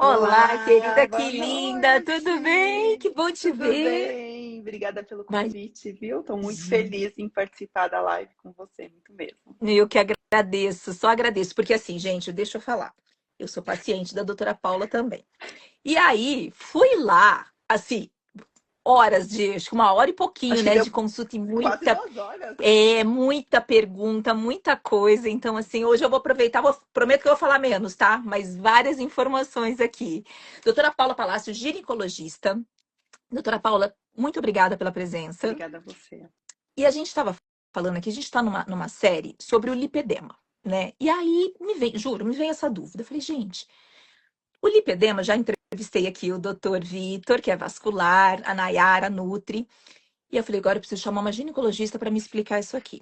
Olá, Olá, querida, boa que linda, tudo bem? noite. Que bom te Tudo ver. bem? Obrigada pelo Mas convite, viu? Estou muito feliz em participar da live com você, muito mesmo. eu que agradeço, só agradeço, porque assim, gente, deixa eu falar. Eu sou paciente da doutora Paula também. E aí, fui lá, assim, horas de, acho que 1 hora e pouquinho, Acho que né, deu de consulta e quase muita, 2 horas. muita pergunta, muita coisa. Então, assim, hoje eu vou aproveitar, prometo que eu vou falar menos, tá? Mas várias informações aqui. Doutora Paula Palácio, ginecologista. Doutora Paula, muito obrigada pela presença. Obrigada a você. E a gente estava falando aqui, a gente está numa série sobre o lipedema, né? E aí me vem, juro, me vem essa dúvida. Eu falei, gente, o lipedema, já entrevistei aqui o doutor Vitor, que é vascular, a Nayara, Nutri. E eu falei, agora eu preciso chamar uma ginecologista para me explicar isso aqui.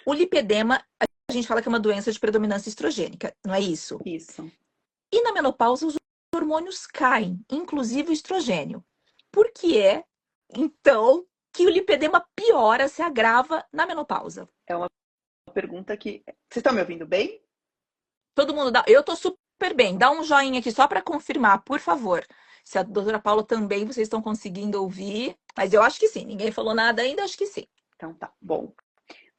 O lipedema, a gente fala que é uma doença de predominância estrogênica, não é isso? Isso. E na menopausa, os hormônios caem, inclusive o estrogênio. Por que é, então, que o lipedema piora, se agrava na menopausa? É uma pergunta que. Vocês estão me ouvindo bem? Todo mundo dá. Eu tô super bem. Dá um joinha aqui só para confirmar, por favor. Se a doutora Paula também vocês estão conseguindo ouvir. Mas eu acho que sim. Ninguém falou nada ainda, acho que sim. Então tá, bom.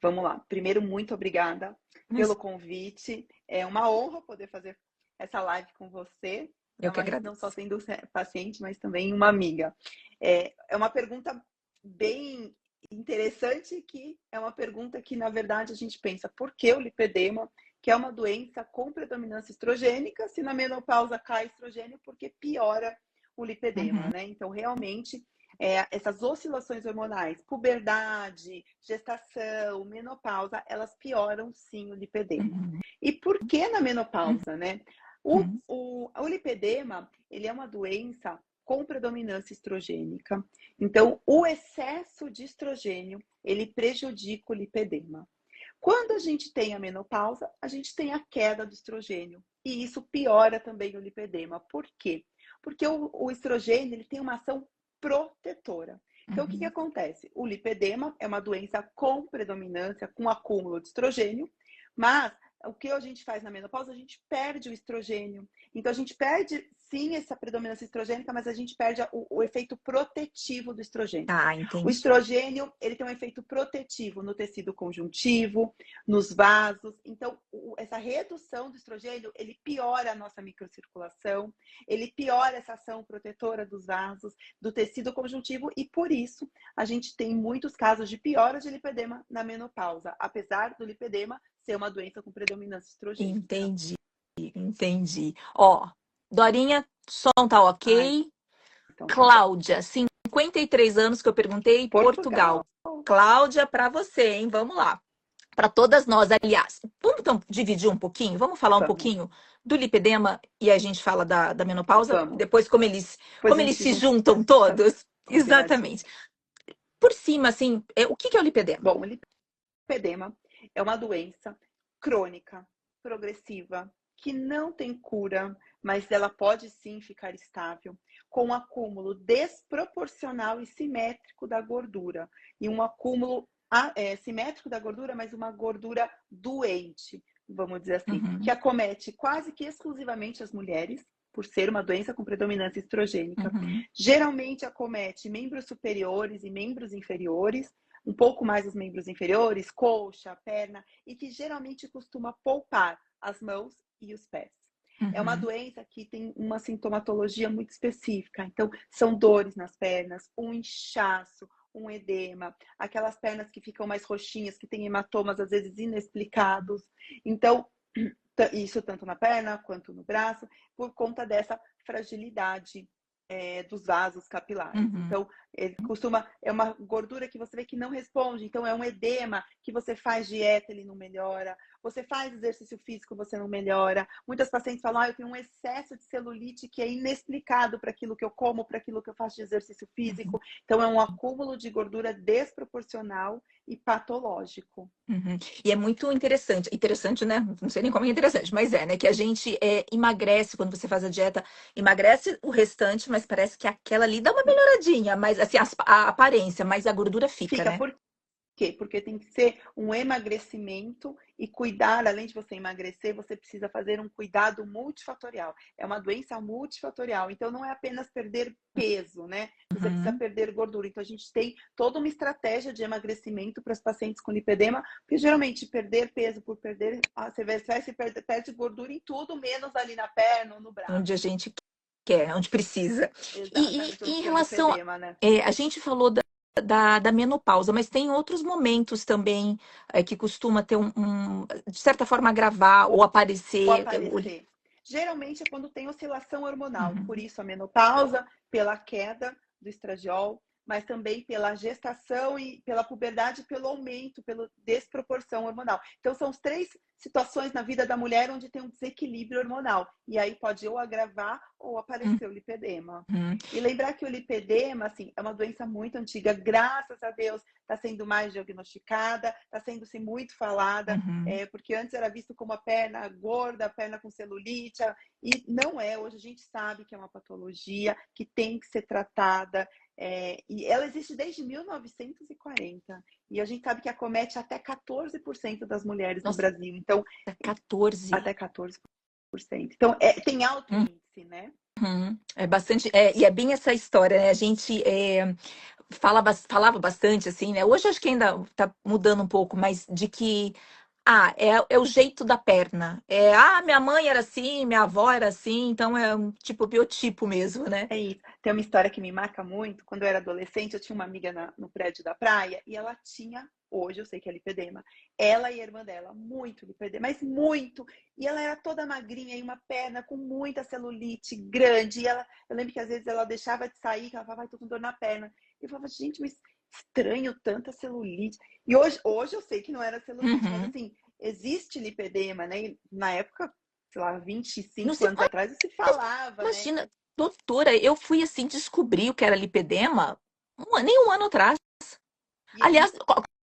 Vamos lá. Primeiro, muito obrigada pelo Mas convite. É uma honra poder fazer essa live com você. eu Ainda que mais não só agradeço. sendo paciente, mas também uma amiga. É uma pergunta bem interessante, que é uma pergunta que, na verdade, a gente pensa: por que o lipedema, que é uma doença com predominância estrogênica, se na menopausa cai estrogênio, porque piora o lipedema, Uhum, né? Então, realmente, essas oscilações hormonais, puberdade, gestação, menopausa, elas pioram sim o lipedema. uhum, E por que na uhum, menopausa, né? uhum, O lipedema, ele é uma doença com predominância estrogênica. Então, o excesso de estrogênio, ele prejudica o lipedema. Quando a gente tem a menopausa, a gente tem a queda do estrogênio. E isso piora também o lipedema. Por quê? Porque o estrogênio, ele tem uma ação protetora. Então, o que uhum. acontece? O lipedema é uma doença com predominância, com acúmulo de estrogênio, mas o que a gente faz na menopausa? A gente perde o estrogênio. Então, a gente perde, sim, essa predominância estrogênica, mas a gente perde o efeito protetivo do estrogênio. Tá, O entendi. estrogênio, ele tem um efeito protetivo no tecido conjuntivo, nos vasos. Então, essa redução do estrogênio, ele piora a nossa microcirculação, ele piora essa ação protetora dos vasos, do tecido conjuntivo, e por isso a gente tem muitos casos de piora de lipedema na menopausa, apesar do lipedema ser uma doença com predominância estrogênica. Entendi, entendi. Ó, Dorinha, som tá Ai, ok. então tá bom. Cláudia, 53 anos que eu perguntei, Portugal. Portugal. Cláudia, para você, hein? Vamos lá. Para todas nós, aliás. Vamos então dividir um pouquinho? Vamos falar um Vamos, pouquinho do lipedema e a gente fala da menopausa? vamos. Depois, Depois como a eles gente se junta, juntam tá todos? combinadinho. Exatamente. Por cima, assim, o que é o lipedema? Bom, lipedema é uma doença crônica, progressiva, que não tem cura, mas ela pode sim ficar estável, com um acúmulo desproporcional e simétrico da gordura. E um acúmulo simétrico da gordura, mas uma gordura doente, vamos dizer assim, que Uhum, acomete quase que exclusivamente as mulheres, por ser uma doença com predominância estrogênica. uhum, Geralmente acomete membros superiores e membros inferiores, um pouco mais os membros inferiores, coxa, perna, e que geralmente costuma poupar as mãos e os pés. É uma uhum, doença que tem uma sintomatologia muito específica. Então, são dores nas pernas, um inchaço, um edema, aquelas pernas que ficam mais roxinhas, que têm hematomas às vezes inexplicados. Então, isso tanto na perna quanto no braço, por conta dessa fragilidade dos vasos capilares. uhum. Então, é uma gordura que você vê que não responde. Então, é um edema que você faz dieta, ele não melhora. Você faz exercício físico, você não melhora. Muitas pacientes falam: eu tenho um excesso de celulite que é inexplicado para aquilo que eu como, para aquilo que eu faço de exercício físico. Então, é um acúmulo de gordura desproporcional e patológico. Uhum. E é muito interessante, interessante, né? Não sei nem como é interessante, mas né? Que a gente emagrece quando você faz a dieta, emagrece o restante, mas parece que aquela ali dá uma melhoradinha, mas assim, a aparência, mas a gordura fica, Fica né? por quê? Porque tem que ser um emagrecimento E cuidar, além de você emagrecer, você precisa fazer um cuidado multifatorial. É uma doença multifatorial, então não é apenas perder peso, né? Você precisa Uhum. perder gordura. Então a gente tem toda uma estratégia de emagrecimento para os pacientes com lipedema, porque geralmente perder peso por perder, você vai se perde gordura em tudo, menos ali na perna ou no braço. Onde a gente quer, onde precisa. Exatamente, E onde em tem o relação, lipedema, né? a gente falou da menopausa, mas tem outros momentos também que costuma ter de certa forma, agravar ou Ou aparecer. aparecer. Geralmente é quando tem oscilação hormonal, por Uhum, isso a menopausa, pela queda do estradiol, mas também pela gestação e pela puberdade, pelo aumento, pela desproporção hormonal. Então são as três situações na vida da mulher onde tem um desequilíbrio hormonal. E aí pode ou agravar ou aparecer o lipedema. uhum, E lembrar que o lipedema, assim, é uma doença muito antiga, graças a Deus está sendo mais diagnosticada, está sendo -se muito falada, uhum. porque antes era visto como a perna gorda, a perna com celulite, e não é. Hoje a gente sabe que é uma patologia que tem que ser tratada, e ela existe desde 1940, e a gente sabe que acomete até 14% das mulheres no Nossa, Brasil, então, 14. até 14%. Então, tem alto índice, né? Uhum. É bastante, e é bem essa história, né? A gente falava bastante, assim, né? Hoje acho que ainda tá mudando um pouco, mas de que é o jeito da perna. Minha mãe era assim, minha avó era assim, então é um tipo biotipo mesmo, né? É isso. Tem uma história que me marca muito. Quando eu era adolescente, eu tinha uma amiga no prédio da praia e ela tinha, hoje eu sei que é lipedema, ela e a irmã dela, muito lipedema, mas muito. E ela era toda magrinha e uma perna com muita celulite grande. Eu lembro que às vezes ela deixava de sair, que ela falava, tô com dor na perna. E eu falava, gente, mas estranho tanta celulite. E hoje eu sei que não era celulite, mas Uhum. assim, existe lipedema, né? E na época, sei lá, Não 25 sei, anos atrás, se falava, né? imagina, doutora, eu fui assim descobrir o que era lipedema nem um ano atrás. E Aliás,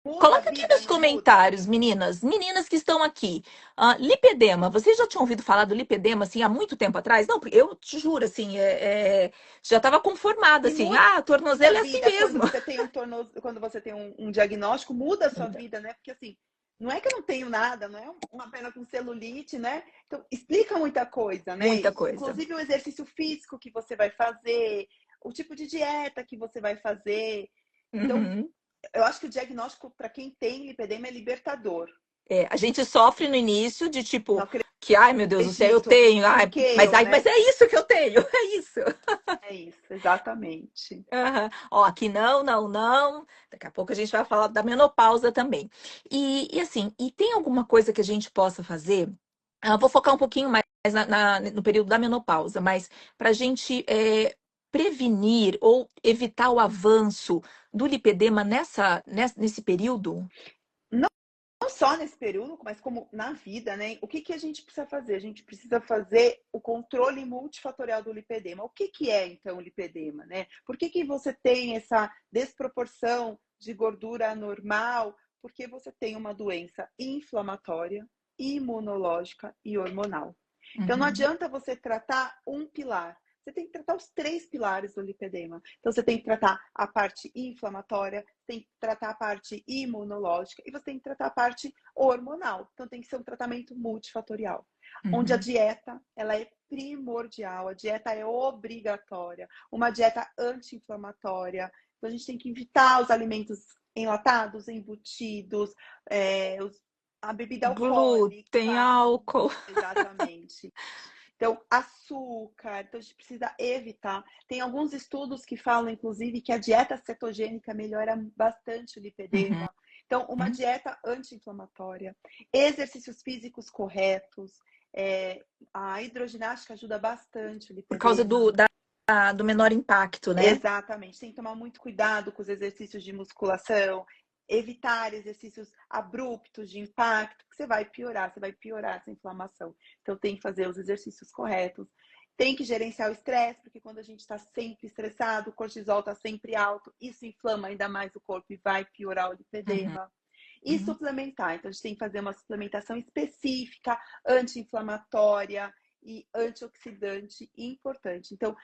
muda a coloca aqui vida, nos não muda? comentários, meninas que estão aqui. Lipedema, vocês já tinham ouvido falar do lipedema assim há muito tempo atrás? Não, porque eu te juro, assim, já estava conformada, E assim, muda a tornozelo é assim vida quando mesmo. você tem quando você tem um diagnóstico, muda a sua Muda. vida, né? Porque assim, não é que eu não tenho nada, não é uma perna com celulite, né? Então, explica muita coisa, né? Muita coisa. Inclusive o exercício físico que você vai fazer, o tipo de dieta que você vai fazer. Então, Uhum. eu acho que o diagnóstico para quem tem lipedema é libertador. A gente sofre no início de Não tipo, que, ai meu Deus do céu, eu acredito. tenho, Por que mas, eu, mas né? é isso que eu tenho, é isso. É isso, exatamente. Aham. Ó, aqui não, não, não. Daqui a pouco a gente vai falar da menopausa também. E assim, e tem alguma coisa que a gente possa fazer? Vou focar um pouquinho mais no período da menopausa, mas para a gente prevenir ou evitar o avanço do lipedema nesse período? Não só nesse período, mas como na vida, né? O que a gente precisa fazer? A gente precisa fazer o controle multifatorial do lipedema. O que é, então, o lipedema, né? Por que você tem essa desproporção de gordura normal? Porque você tem uma doença inflamatória, imunológica e hormonal. Então, não Uhum, adianta você tratar um pilar. Você tem que tratar os três pilares do lipedema. Então, você tem que tratar a parte inflamatória, tem que tratar a parte imunológica e você tem que tratar a parte hormonal. Então, tem que ser um tratamento multifatorial, onde a uhum. dieta ela é primordial, a dieta é obrigatória, uma dieta anti-inflamatória. Então, a gente tem que evitar os alimentos enlatados, embutidos, a bebida Glúten, alcoólica, álcool. exatamente. Então, açúcar, então a gente precisa evitar. Tem alguns estudos que falam, inclusive, que a dieta cetogênica melhora bastante o Uhum. lipedema. Então, uma dieta anti-inflamatória, exercícios físicos corretos, a hidroginástica ajuda bastante o Por causa lipedema. do menor impacto, né? Exatamente, tem que tomar muito cuidado com os exercícios de musculação, evitar exercícios abruptos de impacto, que você vai piorar essa inflamação. Então tem que fazer os exercícios corretos. Tem que gerenciar o estresse, porque quando a gente está sempre estressado, o cortisol está sempre alto, isso inflama ainda mais o corpo e vai piorar o Uhum, lipedema. E uhum, suplementar, então a gente tem que fazer uma suplementação específica, anti-inflamatória e antioxidante importante. Então,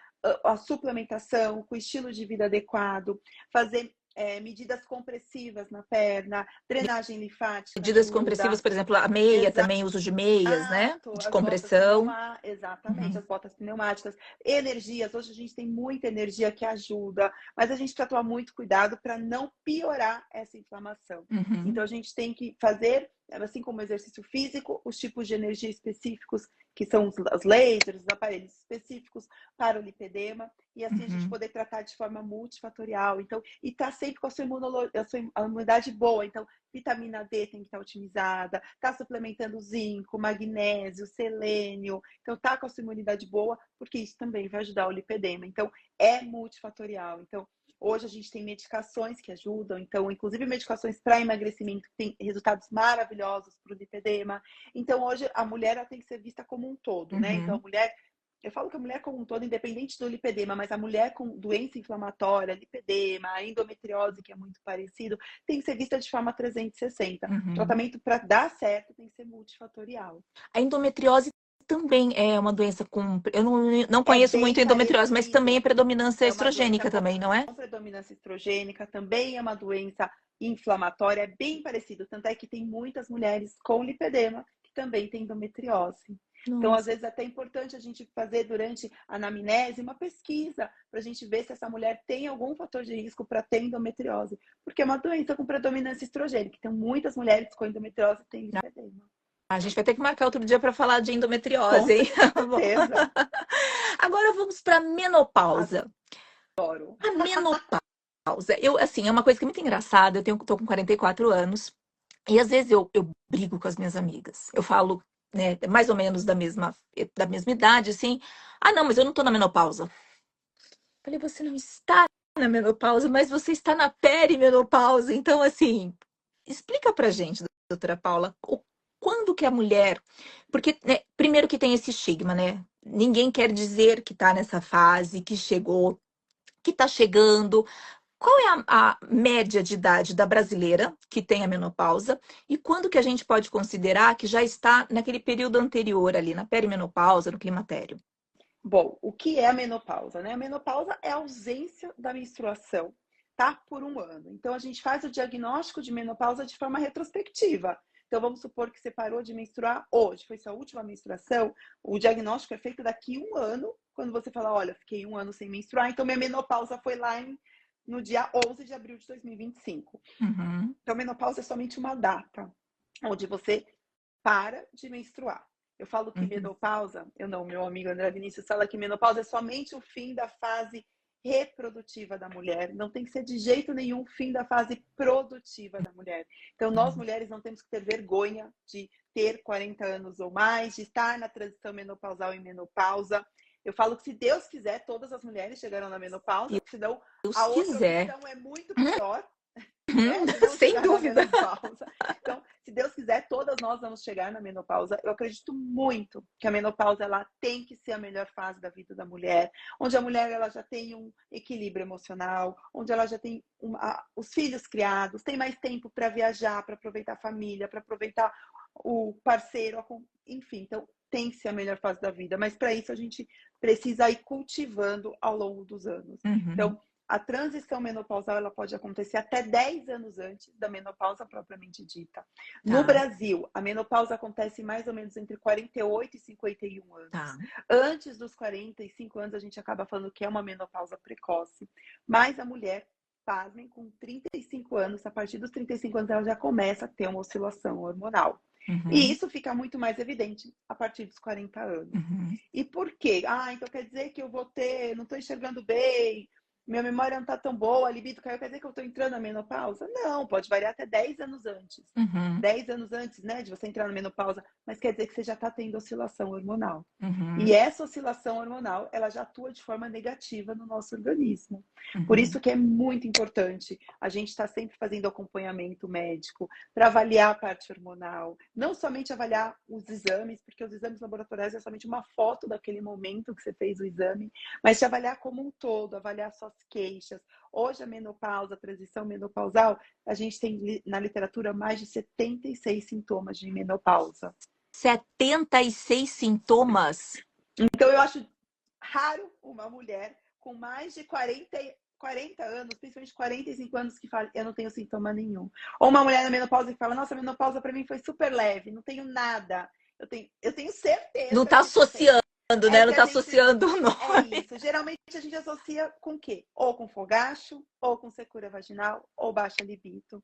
a suplementação com estilo de vida adequado, fazer medidas compressivas na perna, drenagem linfática Medidas ajuda. compressivas, por exemplo, a meia Exato, também, uso de meias, né? De as botas compressão. exatamente, as botas pneumáticas. Energias, hoje a gente tem muita energia que ajuda, mas a gente precisa tomar muito cuidado para não piorar essa inflamação. Então a gente tem que fazer, assim como exercício físico, os tipos de energia específicos, que são os lasers, os aparelhos específicos para o lipedema, e assim a gente poder tratar de forma multifatorial. Então, e estar sempre com a sua imunidade boa. Então, vitamina D tem que estar otimizada, tá suplementando zinco, magnésio, selênio. Então, tá com a sua imunidade boa, porque isso também vai ajudar o lipedema. Então, é multifatorial. Então, hoje a gente tem medicações que ajudam, então, inclusive medicações para emagrecimento que tem resultados maravilhosos para o lipedema. Então, hoje a mulher ela tem que ser vista como um todo, né? Então, a mulher, eu falo que a mulher como um todo, independente do lipedema, mas a mulher com doença inflamatória, lipedema, a endometriose, que é muito parecido, tem que ser vista de forma 360. O tratamento para dar certo tem que ser multifatorial. A endometriose também é uma doença com... Eu não conheço muito endometriose, mas também é predominância estrogênica também, não é? Com predominância estrogênica, também é uma doença inflamatória, é bem parecido. Tanto é que tem muitas mulheres com lipedema que também têm endometriose. Nossa. Então, às vezes, é até importante a gente fazer durante a anamnese uma pesquisa para a gente ver se essa mulher tem algum fator de risco para ter endometriose. Porque é uma doença com predominância estrogênica. Então, muitas mulheres com endometriose têm lipedema. A gente vai ter que marcar outro dia para falar de endometriose, hein? Com certeza. Agora vamos para menopausa. Adoro. A menopausa, assim, é uma coisa que é muito engraçada. Tô com 44 anos e às vezes eu brigo com as minhas amigas. Eu falo, né, mais ou menos da mesma idade, assim. Ah, não, mas eu não tô na menopausa. Falei, você não está na menopausa, mas você está na perimenopausa. Então, assim, explica pra gente, doutora Paula, quando que a mulher... Porque, né, primeiro que tem esse estigma, né? Ninguém quer dizer que tá nessa fase, que chegou, que tá chegando. Qual é a média de idade da brasileira que tem a menopausa? E quando que a gente pode considerar que já está naquele período anterior ali, na perimenopausa, no climatério? Bom, o que é a menopausa, né? A menopausa é a ausência da menstruação, tá? Por um ano. Então, a gente faz o diagnóstico de menopausa de forma retrospectiva. Então, vamos supor que você parou de menstruar hoje, foi sua última menstruação. O diagnóstico é feito daqui a um ano, quando você fala, olha, fiquei um ano sem menstruar, então minha menopausa foi lá no dia 11 de abril de 2025. Então, menopausa é somente uma data onde você para de menstruar. Eu falo que menopausa, meu amigo André Vinícius fala que menopausa é somente o fim da fase reprodutiva da mulher. Não tem que ser de jeito nenhum o fim da fase produtiva da mulher. Então, nós mulheres não temos que ter vergonha de ter 40 anos ou mais, de estar na transição menopausal e menopausa. Eu falo que se Deus quiser, todas as mulheres chegarão na menopausa, senão a outra opção é muito pior. Né? Sem dúvida. Então, se Deus quiser, todas nós vamos chegar na menopausa. Eu acredito muito que a menopausa ela tem que ser a melhor fase da vida da mulher, onde a mulher ela já tem um equilíbrio emocional, onde ela já tem os filhos criados, tem mais tempo para viajar, para aproveitar a família, para aproveitar o parceiro, enfim. Então, tem que ser a melhor fase da vida, mas para isso a gente precisa ir cultivando ao longo dos anos. Então, a transição menopausal ela pode acontecer até 10 anos antes da menopausa propriamente dita. No Brasil, a menopausa acontece mais ou menos entre 48 e 51 anos. Antes dos 45 anos, a gente acaba falando que é uma menopausa precoce. Mas a mulher, pasmem, com 35 anos, a partir dos 35 anos, ela já começa a ter uma oscilação hormonal. E isso fica muito mais evidente a partir dos 40 anos. E por quê? Então quer dizer que eu não estou enxergando bem, minha memória não está tão boa, a libido caiu, quer dizer que eu estou entrando na menopausa? Não, pode variar até 10 anos antes. 10 anos antes, né, de você entrar na menopausa, mas quer dizer que você já está tendo oscilação hormonal. E essa oscilação hormonal, ela já atua de forma negativa no nosso organismo. Por isso que é muito importante a gente estar sempre fazendo acompanhamento médico para avaliar a parte hormonal. Não somente avaliar os exames, porque os exames laboratoriais é somente uma foto daquele momento que você fez o exame, mas te avaliar como um todo, avaliar suas queixas. Hoje a menopausa, a transição menopausal, a gente tem na literatura mais de 76 sintomas de menopausa. 76 sintomas? Então eu acho raro uma mulher com mais de 40 anos, principalmente 45 anos, que fala, eu não tenho sintoma nenhum. Ou uma mulher na menopausa que fala, nossa, a menopausa para mim foi super leve, não tenho nada. Eu tenho Não certeza tá que você tem. associando, É né? que Não a tá gente associando o é nome. isso. Geralmente a gente associa com o quê? Ou com fogacho, ou com secura vaginal, ou baixa libido.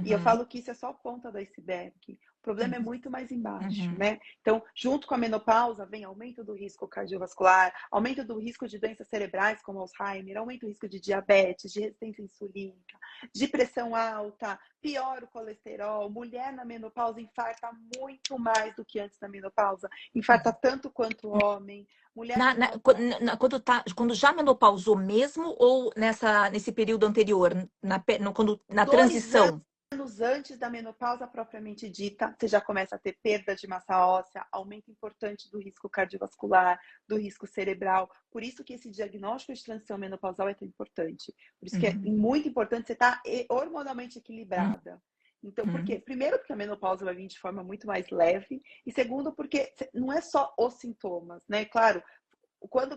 E eu Uhum, falo que isso é só a ponta do iceberg. O problema é uhum, muito mais embaixo, uhum. né? Então, junto com a menopausa, vem aumento do risco cardiovascular, aumento do risco de doenças cerebrais, como Alzheimer, aumento do risco de diabetes, de resistência insulínica, de pressão alta, piora o colesterol. Mulher na menopausa infarta muito mais do que antes da menopausa. Infarta tanto quanto homem. Mulher na menopausa. Quando já menopausou mesmo ou nesse período anterior, na Dois transição? anos antes da menopausa propriamente dita, você já começa a ter perda de massa óssea, aumento importante do risco cardiovascular, do risco cerebral. Por isso que esse diagnóstico de transição menopausal é tão importante. Por isso que é Uhum, muito importante você estar hormonalmente uhum, equilibrada. Então, por uhum. quê? Primeiro, porque a menopausa vai vir de forma muito mais leve. E segundo, porque não é só os sintomas, né? Claro,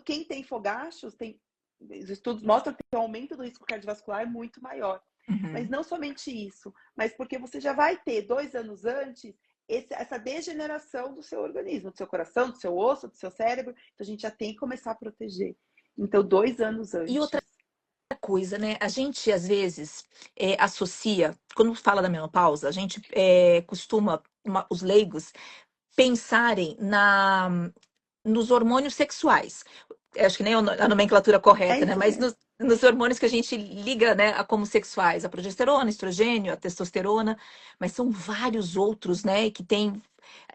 quem tem fogachos, os estudos mostram que tem um aumento do risco cardiovascular muito maior. Mas Uhum. não somente isso, mas porque você já vai ter 2 anos antes essa degeneração do seu organismo, do seu coração, do seu osso, do seu cérebro. Então a gente já tem que começar a proteger. Então, 2 anos E outra antes. coisa, né? A gente às vezes associa, quando fala da menopausa, a gente costuma, os leigos, pensarem nos hormônios sexuais. Acho que nem a nomenclatura É correta, né? isso Mas mesmo. nos hormônios que a gente liga, né, a como sexuais, a progesterona, estrogênio, a testosterona, mas são vários outros, né, que tem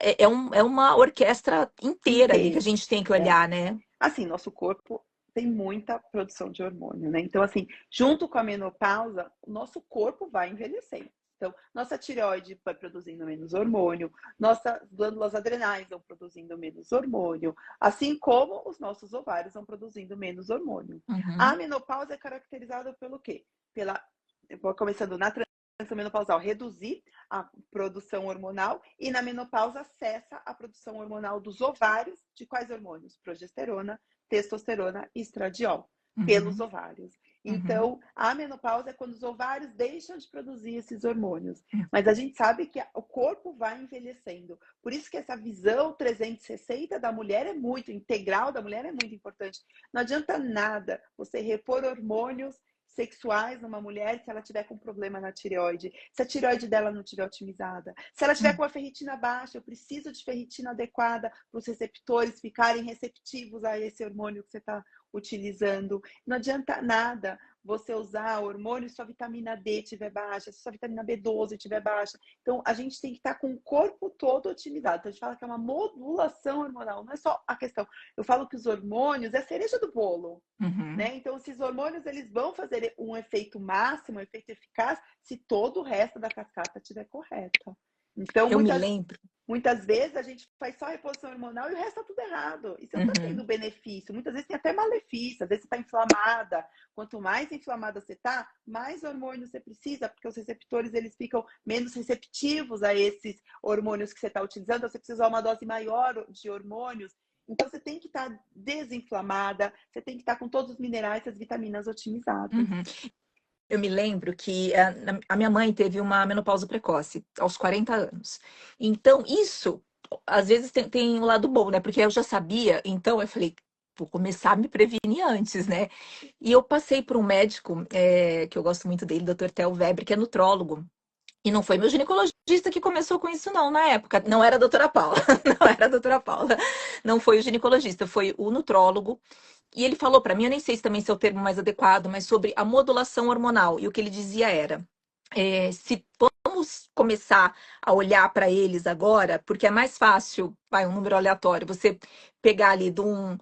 é uma orquestra inteira ali que a Inteiro. gente tem que É. olhar, né? Assim, nosso corpo tem muita produção de hormônio, né? Então, assim, junto com a menopausa, o nosso corpo vai envelhecendo. Então, nossa tireoide vai produzindo menos hormônio, nossas glândulas adrenais vão produzindo menos hormônio, assim como os nossos ovários vão produzindo menos hormônio. A Uhum, menopausa é caracterizada pelo quê? Começando na transição menopausal, reduzir a produção hormonal e na menopausa cessa a produção hormonal dos ovários de quais hormônios? Progesterona, testosterona e estradiol pelos uhum, ovários. uhum, Então, a menopausa é quando os ovários deixam de produzir esses hormônios. Mas a gente sabe que o corpo vai envelhecendo. Por isso que essa visão 360 da mulher é muito, integral da mulher é muito importante. Não adianta nada você repor hormônios sexuais numa mulher se ela tiver com problema na tireoide, se a tireoide dela não estiver otimizada, se ela tiver com a ferritina baixa, eu preciso de ferritina adequada para os receptores ficarem receptivos a esse hormônio que você está utilizando. Não adianta nada você usar hormônio se sua vitamina D estiver baixa, se sua vitamina B12 estiver baixa. Então, a gente tem que estar com o corpo todo otimizado. Então, a gente fala que é uma modulação hormonal, não é só a questão. Eu falo que os hormônios é a cereja do bolo. uhum. Né? Então, esses hormônios eles vão fazer um efeito máximo, um efeito eficaz, se todo o resto da cascata estiver correta. Então, Eu me lembro. muitas vezes a gente faz só reposição hormonal e o resto está tudo errado. E você não está tendo Uhum, benefício. Muitas vezes tem até malefício. Às vezes você está inflamada. Quanto mais inflamada você está, mais hormônio você precisa, porque os receptores eles ficam menos receptivos a esses hormônios que você está utilizando. Você precisa usar uma dose maior de hormônios. Então, você tem que estar desinflamada, você tem que estar com todos os minerais e as vitaminas otimizadas. uhum. Eu me lembro que a minha mãe teve uma menopausa precoce, aos 40 anos. Então, isso, às vezes, tem um lado bom, né? Porque eu já sabia, então eu falei, vou começar a me prevenir antes, né? E eu passei por um médico, que eu gosto muito dele, Dr. Theo Weber, que é nutrólogo. E não foi meu ginecologista que começou com isso, não, na época. Não era a doutora Paula. Não era a doutora Paula. Não foi o ginecologista, foi o nutrólogo. E ele falou para mim, eu nem sei se também esse é o termo mais adequado, mas sobre a modulação hormonal. E o que ele dizia era: se vamos começar a olhar para eles agora, porque é mais fácil, vai, um número aleatório, você pegar ali de um.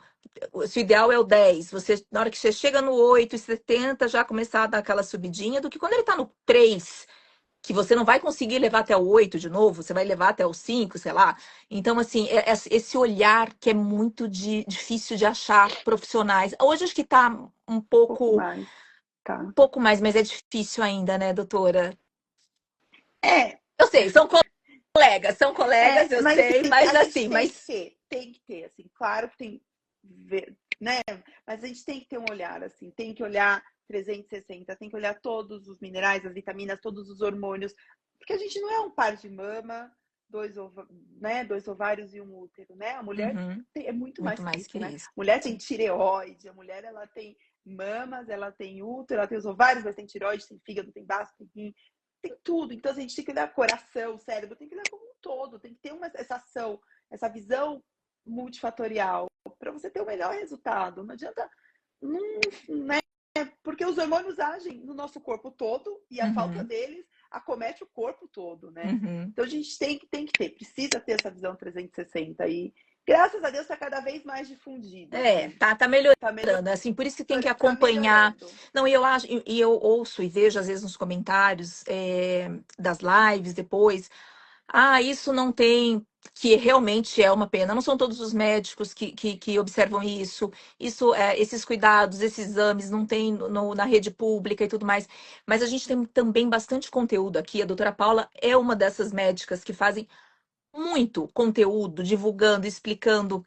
Se o ideal é o 10, você, na hora que você chega no 8,70 já começar a dar aquela subidinha, do que quando ele está no 3 que você não vai conseguir levar até o 8 de novo, você vai levar até o 5, sei lá. Então, assim, esse olhar que é muito difícil de achar profissionais. Hoje acho que está Um pouco mais, um tá? pouco mais, mas é difícil ainda, né, doutora? É, Eu sei, são colegas, eu mas sei, assim, mas a gente assim, mas tem que ter, assim, claro que tem, né? Mas a gente tem que ter um olhar, assim, tem que olhar, 360, tem que olhar todos os minerais, as vitaminas, todos os hormônios, porque a gente não é um par de mama, dois ovários e um útero, né? A mulher Uhum. é muito Muito mais que mais isso, que né? isso. A mulher tem tireoide, a mulher ela tem mamas, ela tem útero, ela tem os ovários, mas tem tireoide, tem fígado, tem baço, tem rim, tem tudo. Então, a gente tem que olhar coração, cérebro, tem que olhar como um todo, tem que ter essa ação, essa visão multifatorial para você ter o melhor resultado. Não adianta, né? Porque os hormônios agem no nosso corpo todo e a falta deles acomete o corpo todo, né? Uhum. Então a gente tem que ter, precisa ter essa visão 360 e graças a Deus está cada vez mais difundida. Assim. Tá melhorando, assim, por isso que tem que Tá acompanhar. melhorando. Não, e eu acho, e eu ouço e vejo às vezes nos comentários das lives depois, isso não tem, que realmente é uma pena. Não são todos os médicos que observam isso. Esses cuidados, esses exames não tem na rede pública e tudo mais. Mas a gente tem também bastante conteúdo aqui. A doutora Paula é uma dessas médicas que fazem muito conteúdo, divulgando, explicando,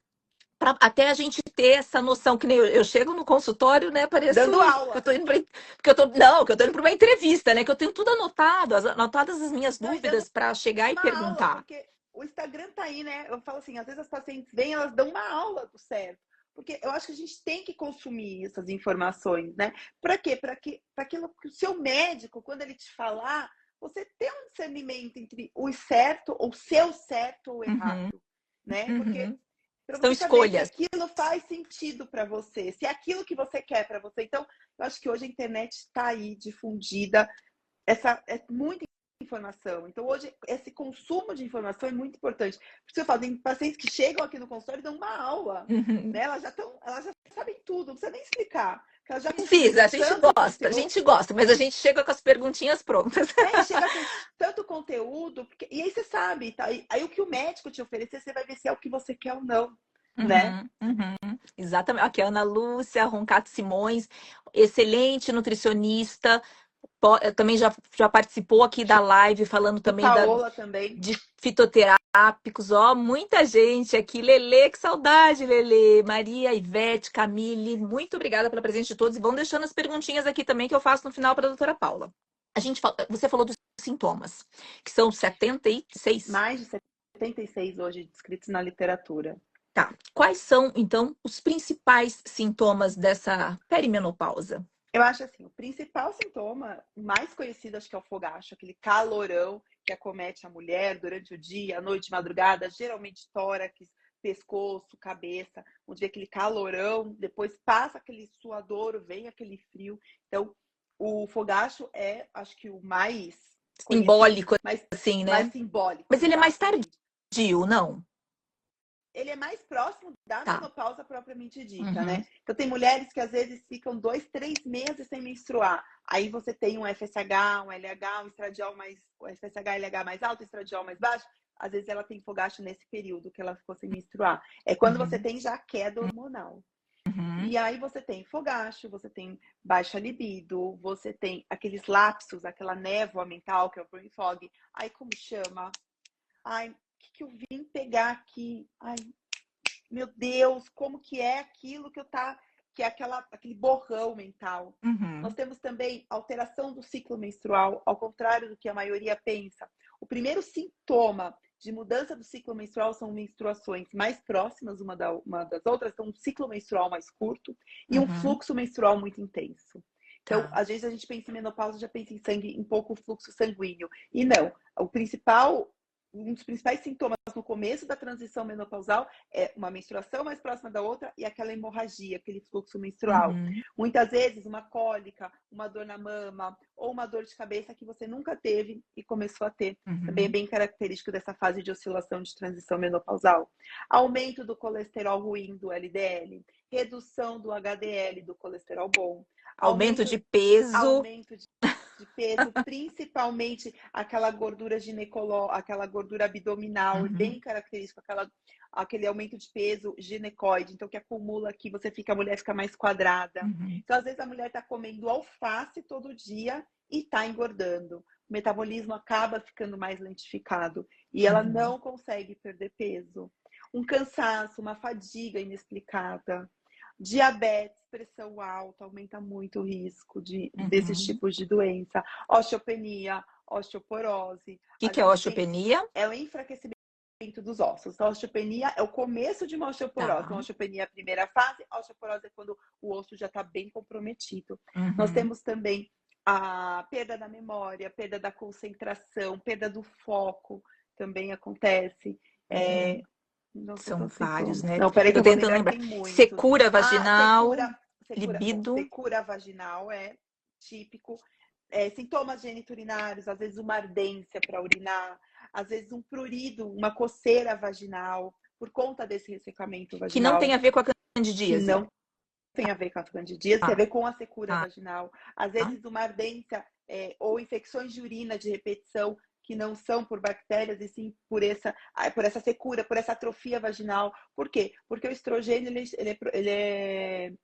pra até a gente ter essa noção, que nem eu chego no consultório, né, pareço Dando que eu aula. tô indo para uma entrevista, né, que eu tenho tudo anotado, anotadas as minhas Não, e dando dúvidas para chegar e uma aula, perguntar. porque o Instagram tá aí, né? Eu falo assim, às vezes as pacientes vêm, elas dão uma aula do certo. Porque eu acho que a gente tem que consumir essas informações, né? Para quê? Para aquilo que o seu médico, quando ele te falar, você ter um discernimento entre o certo, ou seu certo ou Uhum, errado, né? Porque uhum. para São você saber se escolhas. aquilo faz sentido para você, se é aquilo que você quer para você. Então, eu acho que hoje a internet está aí difundida, é muita informação. Então, hoje, esse consumo de informação é muito importante. Por isso eu falo, tem pacientes que chegam aqui no consultório e dão uma aula. Uhum. Né? Elas já sabem tudo, não precisa nem explicar. Elas já Precisa, consumiram a conteúdo. gente gosta, mas a gente chega com as perguntinhas prontas. E chega com tanto conteúdo, e aí você sabe, tá? Aí o que o médico te oferecer, você vai ver se é o que você quer ou não, né? Uhum, uhum. Exatamente. Aqui, a Ana Lúcia Roncato Simões, excelente nutricionista. Também já participou aqui da live falando também Paola também. de fitoterápicos. Ó, muita gente aqui. Lele, que saudade, Lele. Maria, Ivete, Camille, muito obrigada pela presença de todos. E vão deixando as perguntinhas aqui também que eu faço no final para a doutora Paula. Você falou dos sintomas, que são 76. Mais de 76 hoje descritos na literatura. Tá. Quais são, então, os principais sintomas dessa perimenopausa? Eu acho assim, o principal sintoma, o mais conhecido, acho que é o fogacho, aquele calorão que acomete a mulher durante o dia, à noite, madrugada, geralmente tórax, pescoço, cabeça, onde vê aquele calorão, depois passa aquele suadouro, vem aquele frio. Então, o fogacho é, acho que o mais conhecido, Simbólico, mais, assim, mais né? simbólico, Mas ele é mais exatamente. tardio, não? Ele é mais próximo da Tá. menopausa propriamente dita, Uhum. né? Então tem mulheres que às vezes ficam 2, 3 meses sem menstruar. Aí você tem um FSH, um LH, um estradiol mais, o FSH, LH mais alto, estradiol mais baixo. Às vezes ela tem fogacho nesse período que ela ficou sem menstruar. É quando você Uhum. tem já queda hormonal. Uhum. E aí você tem fogacho, você tem baixa libido, você tem aqueles lapsos, aquela névoa mental, que é o brain fog. Aí como chama? Ai, o que eu vim pegar aqui? Ai, meu Deus, como que é aquilo que é aquele borrão mental. Nós Uhum. temos também alteração do ciclo menstrual, ao contrário do que a maioria pensa. O primeiro sintoma de mudança do ciclo menstrual são menstruações mais próximas uma das outras, então um ciclo menstrual mais curto e um Uhum. fluxo menstrual muito intenso. Então, Tá. às vezes a gente pensa em menopausa, já pensa em sangue, em pouco fluxo sanguíneo. E não, um dos principais sintomas no começo da transição menopausal é uma menstruação mais próxima da outra e aquela hemorragia, aquele fluxo menstrual. Uhum. Muitas vezes uma cólica, uma dor na mama ou uma dor de cabeça que você nunca teve e começou a ter. Também é Uhum. bem característico dessa fase de oscilação de transição menopausal. Aumento do colesterol ruim do LDL, redução do HDL, do colesterol bom, Aumento de aumento, peso. aumento de peso, principalmente aquela gordura ginecológica, aquela gordura abdominal, é Uhum. bem característico, aquele aumento de peso ginecoide, então que acumula aqui, a mulher fica mais quadrada. Uhum. Então, às vezes, a mulher está comendo alface todo dia e está engordando. O metabolismo acaba ficando mais lentificado e ela Uhum. não consegue perder peso. Um cansaço, uma fadiga inexplicada. Diabetes, pressão alta, aumenta muito o risco desses Uhum. tipos de doença. Osteopenia, osteoporose. O A que é gente tem osteopenia? é o enfraquecimento dos ossos. Então, a osteopenia é o começo de uma osteoporose. Então, a Tá. osteopenia é a primeira fase, a osteoporose é quando o osso já está bem comprometido. Nós Uhum. temos também a perda da memória, perda da concentração, perda do foco também acontece. Não sei São quantos vários, sintomas. né? Não, peraí que Tô eu vou tentando lembrar que lembrar. tem muitos. Secura Ah, vaginal, bom, libido. secura vaginal é típico. Sintomas geniturinários, às vezes uma ardência para urinar, às vezes um prurido, uma coceira vaginal, por conta desse ressecamento Que não tem vaginal, a ver com a que candidíase. não tem a ver com a candidíase, tem a Tá, ver com a secura tá. vaginal. Às vezes uma ardência ou infecções de urina de repetição que não são por bactérias e sim por essa secura, por essa atrofia vaginal. Por quê? Porque o estrogênio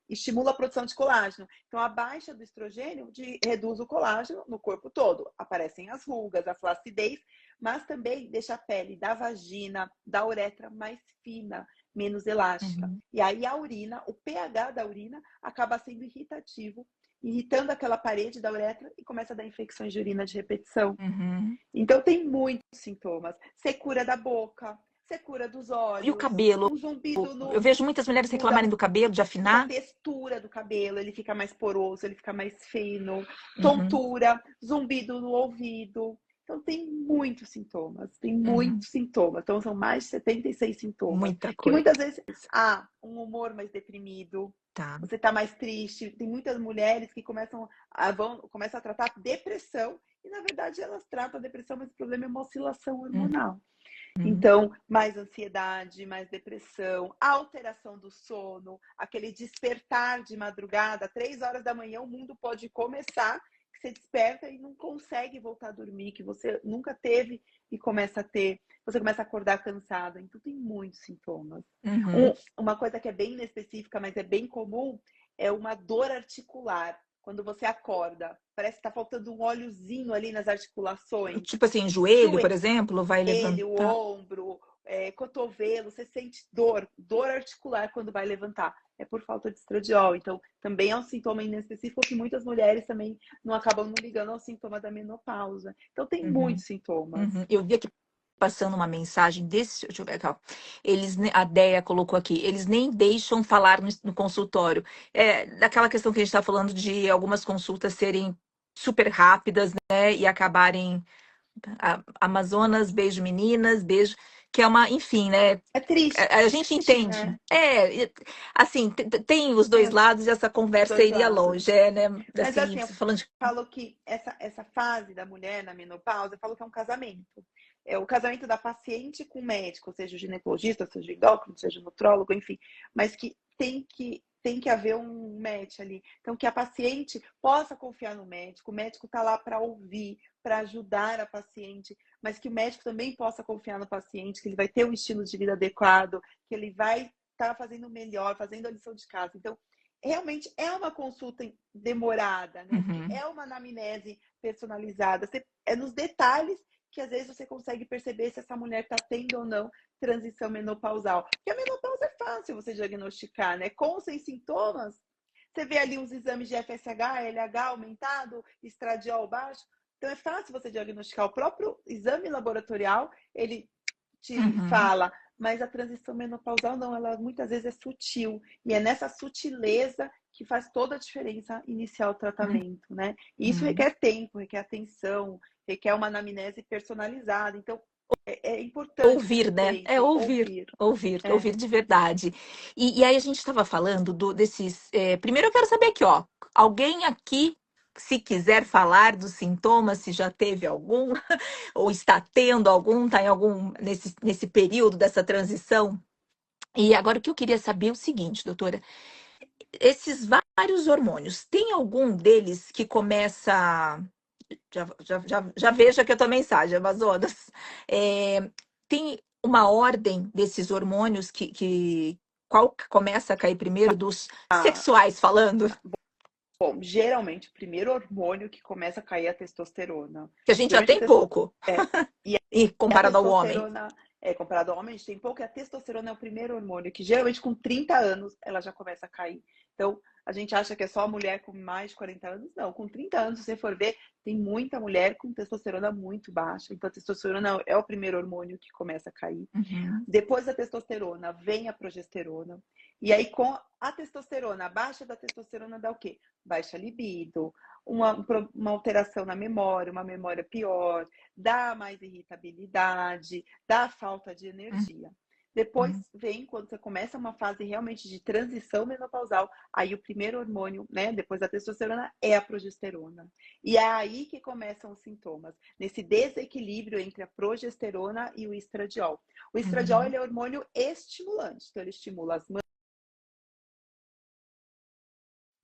estimula a produção de colágeno. Então, a baixa do estrogênio reduz o colágeno no corpo todo. Aparecem as rugas, a flacidez, mas também deixa a pele da vagina, da uretra mais fina, menos elástica. Uhum. E aí a urina, o pH da urina acaba sendo irritativo, irritando aquela parede da uretra e começa a dar infecções de urina de repetição. Uhum. Então tem muitos sintomas. Secura da boca, secura dos E o olhos, cabelo? um zumbido Eu vejo muitas mulheres muda reclamarem do cabelo, de a afinar. textura do cabelo, ele fica mais poroso, ele fica mais fino, Uhum. tontura, zumbido no ouvido. Então, tem muitos sintomas, tem Uhum. muitos sintomas. Então, são mais de 76 sintomas. Muita Que coisa. muitas vezes, um humor mais deprimido, Tá. você está mais triste. Tem muitas mulheres que começam a tratar depressão, e na verdade elas tratam a depressão, mas o problema é uma oscilação hormonal. Uhum. Então, mais ansiedade, mais depressão, alteração do sono, aquele despertar de madrugada, 3 horas da manhã, o mundo pode começar, que você desperta e não consegue voltar a dormir, que você nunca teve e começa a ter, você começa a acordar cansada. Então, tem muitos sintomas. Uhum. Uma coisa que é bem inespecífica, mas é bem comum, é uma dor articular. Quando você acorda, parece que está faltando um óleozinho ali nas articulações. Tipo assim, joelho, por exemplo, vai O levantar. ombro, cotovelo, você sente dor articular quando vai levantar. É por falta de estradiol. Então, também é um sintoma inespecífico que muitas mulheres também não acabam não ligando ao sintoma da menopausa. Então, tem Uhum. muitos sintomas. Uhum. Eu vi aqui passando uma mensagem desse. Deixa eu ver aqui, ó. A Deia colocou aqui, eles nem deixam falar no consultório. Daquela questão que a gente está falando de algumas consultas serem super rápidas, né? E acabarem. Amazonas, beijo meninas, beijo. Que é uma, enfim, né? É triste, A gente entende. né? Assim, tem os dois Tem os lados e essa conversa dois iria lados. longe, né? Mas Assim, assim, eu falando de. falo que essa fase da mulher na menopausa, eu falo que é um casamento. É o casamento da paciente com o médico, seja o ginecologista, seja o endócrino, seja o nutrólogo, enfim. Mas que tem que haver um match ali. Então, que a paciente possa confiar no médico. O médico está lá para ouvir, para ajudar a paciente, mas que o médico também possa confiar no paciente, que ele vai ter um estilo de vida adequado, que ele vai estar fazendo o melhor, fazendo a lição de casa. Então, realmente é uma consulta demorada, né? Porque Uhum, é uma anamnese personalizada. É nos detalhes que às vezes você consegue perceber se essa mulher está tendo ou não transição menopausal. Porque a menopausa é fácil você diagnosticar, né? Com ou sem sintomas, você vê ali os exames de FSH, LH aumentado, estradiol baixo. Então é fácil você diagnosticar. O próprio exame laboratorial, ele te uhum, fala, mas a transição menopausal não, ela muitas vezes é sutil. E é nessa sutileza que faz toda a diferença iniciar o tratamento, né? E isso uhum. requer tempo, requer atenção, requer uma anamnese personalizada. Então, é importante ter Ouvir, esse né? É tempo, ouvir, ouvir. ouvir, É. ouvir de verdade. E aí a gente estava falando desses. Primeiro eu quero saber aqui, ó. Alguém aqui, se quiser falar dos sintomas, se já teve algum, ou está tendo algum, está em algum nesse período dessa transição. E agora o que eu queria saber é o seguinte, doutora. Esses vários hormônios, tem algum deles que começa. Já vejo aqui a tua mensagem, Amazonas. É, tem uma ordem desses hormônios qual que começa a cair primeiro dos Ah, sexuais falando? bom, geralmente o primeiro hormônio que começa a cair é a testosterona. Que a gente já Geralmente tem pouco, é, e e a comparado ao homem. testosterona Comparado ao homem, a gente tem pouco, e a testosterona é o primeiro hormônio, que geralmente com 30 anos ela já começa a cair. Então, a gente acha que é só a mulher com mais de 40 anos. Não, com 30 anos, se você for ver, tem muita mulher com testosterona muito baixa. Então, a testosterona é o primeiro hormônio que começa a cair. Uhum. Depois da testosterona, vem a progesterona. E aí, com a testosterona, a baixa da testosterona dá o quê? Baixa libido, uma alteração na memória, uma memória pior, dá mais irritabilidade, dá falta de energia. Depois Uhum. vem, quando você começa uma fase realmente de transição menopausal, aí o primeiro hormônio, né, depois da testosterona, é a progesterona. E é aí que começam os sintomas, nesse desequilíbrio entre a progesterona e o estradiol. O estradiol, Uhum. ele é hormônio estimulante, então ele estimula as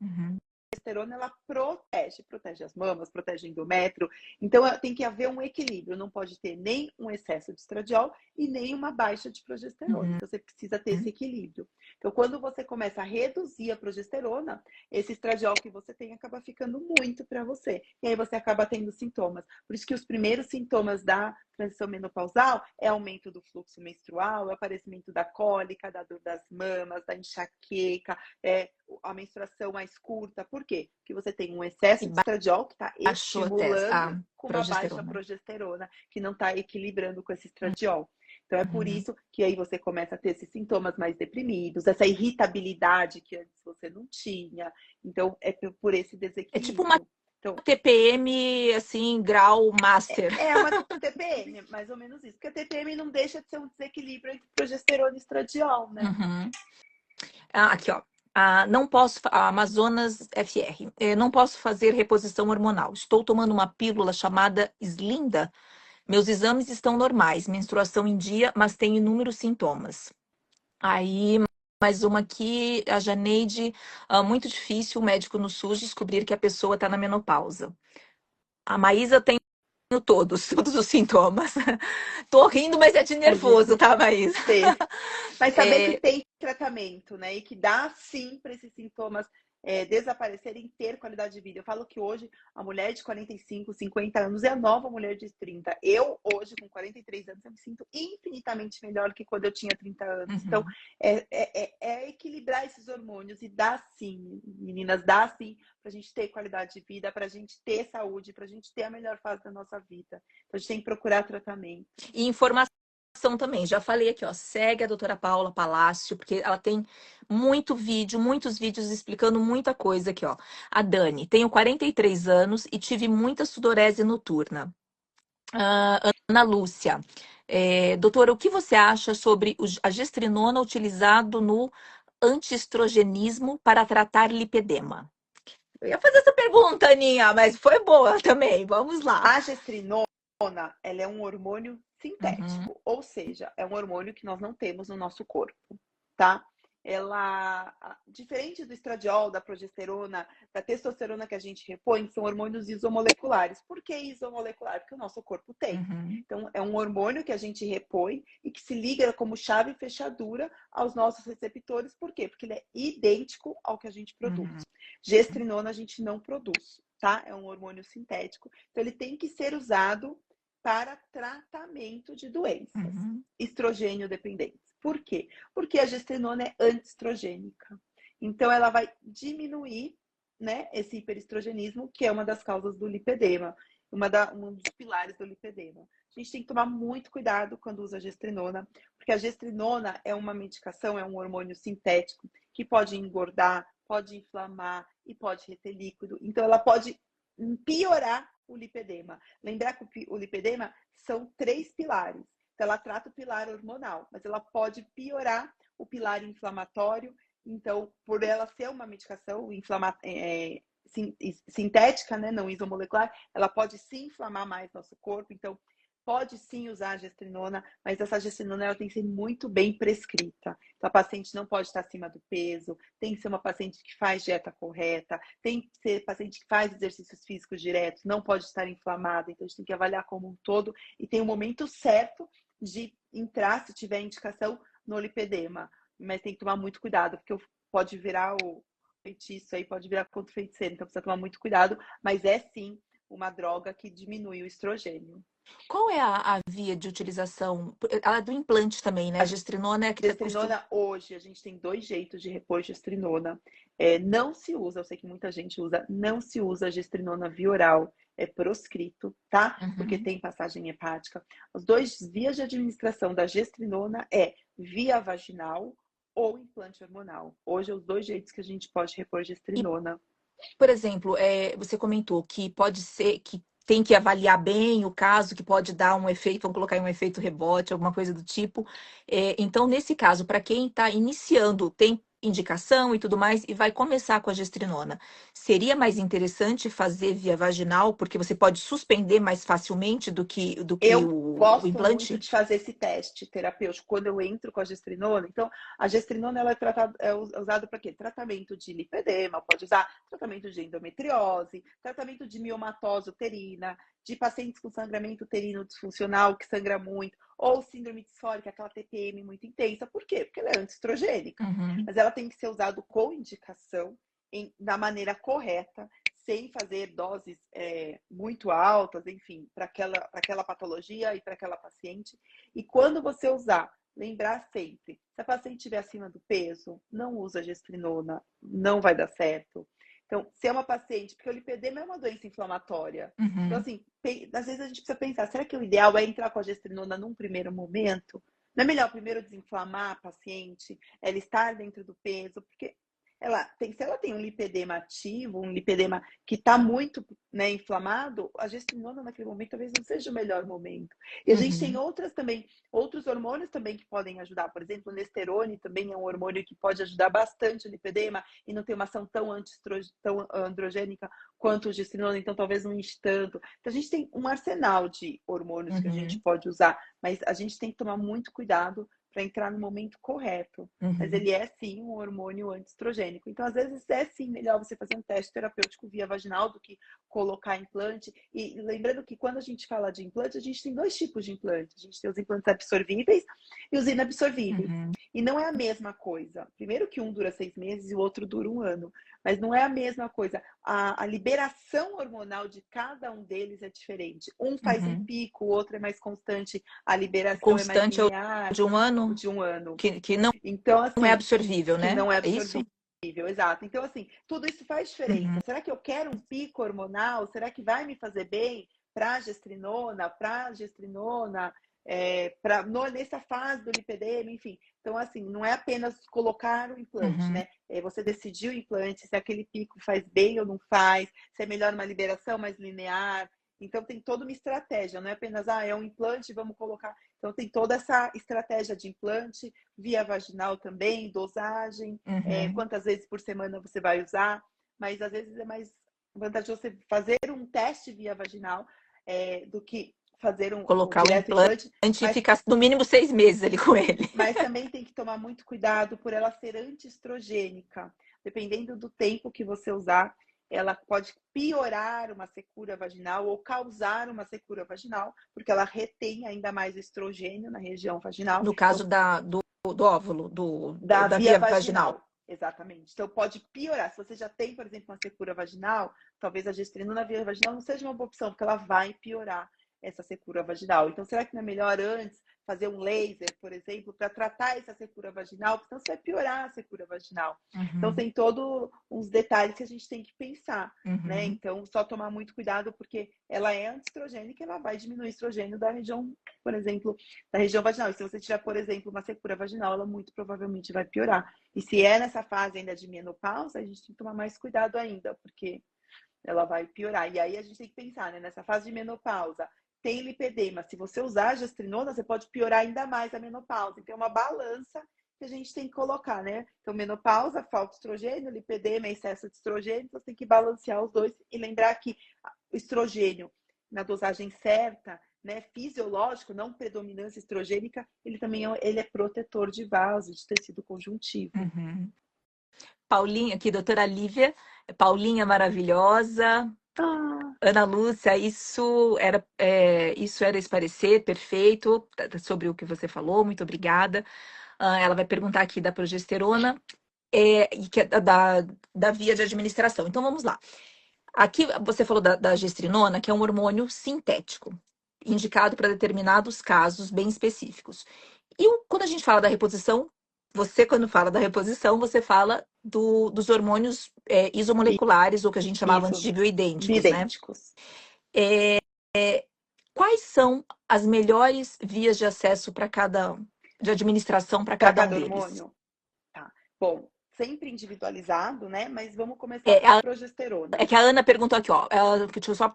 Uhum. progesterona, ela protege as mamas, protege o endométrio. Então, tem que haver um equilíbrio. Não pode ter nem um excesso de estradiol e nem uma baixa de progesterona. Uhum. Então, você precisa ter esse equilíbrio. Então, quando você começa a reduzir a progesterona, esse estradiol que você tem acaba ficando muito para você. E aí você acaba tendo sintomas. Por isso que os primeiros sintomas da transição menopausal é aumento do fluxo menstrual, é aparecimento da cólica, da dor das mamas, da enxaqueca, a menstruação mais curta. Por quê? Porque você tem um E excesso de estradiol que está baixou a estimulando com uma baixa progesterona. progesterona que não está equilibrando com esse estradiol. Então é por Uhum. isso que aí você começa a ter esses sintomas mais deprimidos, essa irritabilidade que antes você não tinha. Então é por esse É tipo uma desequilíbrio. Então, TPM, assim, grau master. é uma TPM, mais ou menos isso. Porque a TPM não deixa de ser um desequilíbrio entre progesterona e estradiol, né? Uhum. Aqui, ó. Não posso, Amazonas FR, não posso fazer reposição hormonal. Estou tomando uma pílula chamada Slinda. Meus exames estão normais, menstruação em dia, mas tenho inúmeros sintomas. Aí, mais uma aqui, a Janeide, muito difícil o médico no SUS descobrir que a pessoa está na menopausa. A Maísa tem todos os sintomas. Tô rindo, mas é de A nervoso, gente tá, Maísa? teve. Mas saber que É, tem tratamento, né? E que dá sim para esses sintomas desaparecerem, ter qualidade de vida. Eu falo que hoje a mulher de 45, 50 anos é a nova mulher de 30. Eu, hoje, com 43 anos, eu me sinto infinitamente melhor que quando eu tinha 30 anos. Então, uhum. é equilibrar esses hormônios e dá sim, meninas, dá sim para a gente ter qualidade de vida, para a gente ter saúde, para a gente ter a melhor fase da nossa vida. Então, a gente tem que procurar tratamento. E informação também. Já falei aqui, ó, segue a doutora Paula Palácio, porque ela tem muitos vídeos explicando muita coisa aqui, ó. A Dani, tenho 43 anos e tive muita sudorese noturna. Ana Lúcia, doutora, o que você acha sobre a gestrinona utilizado no antiestrogenismo para tratar lipedema? Eu ia fazer essa pergunta, Aninha, mas foi boa também. Vamos lá. A gestrinona, ela é um hormônio Uhum, sintético, ou seja, é um hormônio que nós não temos no nosso corpo, tá? Diferente do estradiol, da progesterona, da testosterona que a gente repõe, são hormônios isomoleculares. Por que isomolecular? Porque o nosso corpo tem. uhum, Então, é um hormônio que a gente repõe e que se liga como chave e fechadura aos nossos receptores. Por quê? Porque ele é idêntico ao que a gente produz. uhum, Gestrinona a gente não produz, tá? É um hormônio sintético. Então, ele tem que ser usado para tratamento de doenças uhum, estrogênio dependentes. Por quê? Porque a gestrinona é antiestrogênica. Então, ela vai diminuir, né, esse hiperestrogenismo, que é uma das causas do lipedema, um dos pilares do lipedema. A gente tem que tomar muito cuidado quando usa a gestrinona, porque a gestrinona é uma medicação, é um hormônio sintético que pode engordar, pode inflamar e pode reter líquido. Então, ela pode piorar o lipedema. Lembrar que o lipedema são 3 pilares. Então, ela trata o pilar hormonal, mas ela pode piorar o pilar inflamatório. Então, por ela ser uma medicação sintética, né, não isomolecular, ela pode sim inflamar mais nosso corpo. Então, pode sim usar a gestrinona, mas essa gestrinona ela tem que ser muito bem prescrita. Então, a paciente não pode estar acima do peso, tem que ser uma paciente que faz dieta correta, tem que ser paciente que faz exercícios físicos diretos, não pode estar inflamada. Então, a gente tem que avaliar como um todo e tem o momento certo de entrar, se tiver indicação, no lipedema. Mas tem que tomar muito cuidado, porque pode virar o feitiço aí, pode virar contra o feiticeiro. Então, precisa tomar muito cuidado, mas é sim uma droga que diminui o estrogênio. Qual é a via de utilização? A do implante também, né? A gestrinona é a que costuma. Gestrinona, hoje, a gente tem dois jeitos de repor gestrinona. Não se usa, eu sei que muita gente usa, não se usa gestrinona via oral, é proscrito, tá? Porque Uhum. tem passagem hepática. As duas vias de administração da gestrinona é via vaginal ou implante hormonal. Hoje, é os dois jeitos que a gente pode repor E, gestrinona. por exemplo, você comentou que pode ser que tem que avaliar bem o caso, que pode dar um efeito, vamos colocar aí um efeito rebote, alguma coisa do tipo. Então, nesse caso, para quem está iniciando, tem indicação e tudo mais, e vai começar com a gestrinona, seria mais interessante fazer via vaginal, porque você pode suspender mais facilmente do que Eu o gosto muito implante? de fazer esse teste terapêutico quando eu entro com a gestrinona. Então, a gestrinona ela é usada para quê? Tratamento de lipedema, pode usar tratamento de endometriose, tratamento de miomatose uterina, de pacientes com sangramento uterino disfuncional, que sangra muito, ou síndrome disfórica, aquela TPM muito intensa. Por quê? Porque ela é antiestrogênica. Uhum, Mas ela tem que ser usada com indicação, da maneira correta, sem fazer doses muito altas, enfim, para aquela patologia e para aquela paciente. E quando você usar, lembrar sempre, se a paciente estiver acima do peso, não usa gestrinona, não vai dar certo. Então, se é uma paciente, porque o lipedema é uma doença inflamatória. Então, uhum, assim, às vezes a gente precisa pensar, será que o ideal é entrar com a gestrinona num primeiro momento? Não é melhor primeiro desinflamar a paciente, ela estar dentro do peso, porque se ela tem um lipedema ativo, um lipedema que está muito, né, inflamado, a gestrinona naquele momento talvez não seja o melhor momento. E a gente tem uhum, outros hormônios também que podem ajudar. Por exemplo, o nesterone também é um hormônio que pode ajudar bastante o lipedema e não tem uma ação tão androgênica quanto o gestrinona, então talvez não enche tanto. Então a gente tem um arsenal de hormônios que a gente uhum, pode usar, mas a gente tem que tomar muito cuidado para entrar no momento correto. Mas uhum. ele é sim um hormônio antiestrogênico. Então, às vezes, é sim melhor você fazer um teste terapêutico via vaginal do que colocar implante. E lembrando que quando a gente fala de implante, a gente tem dois tipos de implante. A gente tem os implantes absorvíveis e os inabsorvíveis. Uhum, E não é a mesma coisa. Primeiro que um dura 6 meses e o outro dura um ano. Mas não é a mesma coisa. A liberação hormonal de cada um deles é diferente. Um faz um uhum. pico, o outro é mais constante, a O liberação é mais constante é o linear, de um o ano, de um ano. que não Então, é assim, absorvível, que né? não é É isso? absorvível, exato. Então, assim, tudo isso faz Uhum, diferença. Será que eu quero um pico hormonal? Será que vai me fazer bem para gestrinona, nessa fase do lipedema, enfim. Então, assim, não é apenas colocar o implante, uhum, né? Você decidir o implante, se aquele pico faz bem ou não faz, se é melhor uma liberação mais linear. Então, tem toda uma estratégia, não é apenas, é um implante, vamos colocar. Então, tem toda essa estratégia de implante, via vaginal também, dosagem, uhum. quantas vezes por semana você vai usar, mas às vezes é mais vantajoso você fazer um teste via vaginal do que fazer um Colocar o direto implante implante, e mas, ficar no mínimo 6 meses ali com ele. mas também tem que tomar muito cuidado por ela ser antiestrogênica. Dependendo do tempo que você usar, ela pode piorar uma secura vaginal ou causar uma secura vaginal, porque ela retém ainda mais estrogênio na região vaginal. No Então, caso do óvulo, da da via via vaginal. vaginal. Exatamente. Então, pode piorar. Se você já tem, por exemplo, uma secura vaginal, talvez a gestrinona na via vaginal não seja uma boa opção, porque ela vai piorar essa secura vaginal. Então, será que não é melhor antes fazer um laser, por exemplo, para tratar essa secura vaginal? Porque senão você vai piorar a secura vaginal. Então, Uhum, tem todos uns detalhes que a gente tem que pensar, né? uhum, Então, só tomar muito cuidado, porque ela é antiestrogênica e ela vai diminuir o estrogênio da região, por exemplo, da região vaginal. E se você tiver, por exemplo, uma secura vaginal, ela muito provavelmente vai piorar. E se é nessa fase ainda de menopausa, a gente tem que tomar mais cuidado ainda, porque ela vai piorar. E aí a gente tem que pensar, né? Nessa fase de menopausa, tem lipedema. Se você usar a gestrinona, você pode piorar ainda mais a menopausa. Então, é uma balança que a gente tem que colocar, né? Então, menopausa, falta de estrogênio, lipedema, excesso de estrogênio, então você tem que balancear os dois e lembrar que o estrogênio, na dosagem certa, né, fisiológico, não predominância estrogênica, ele também ele é protetor de vaso, de tecido conjuntivo. uhum. Paulinha aqui, doutora Lívia. Paulinha maravilhosa. Ah, Ana Lúcia, isso era esse parecer perfeito sobre o que você falou, muito obrigada. Ela vai perguntar aqui da progesterona e que é da via de administração. Então vamos lá. Aqui você falou da gestrinona, que é um hormônio sintético. indicado para determinados casos bem específicos. E quando a gente fala da reposição, quando fala da reposição, você fala dos hormônios isomoleculares, ou que a gente chamava antes Isso, de bioidênticos, né? bidênticos. Quais são as melhores vias de acesso de administração para Para cada um cada deles? hormônio? Tá. Bom, sempre individualizado, né? Mas vamos começar É, pela a- progesterona. é que a Ana perguntou aqui, ó, deixa eu só,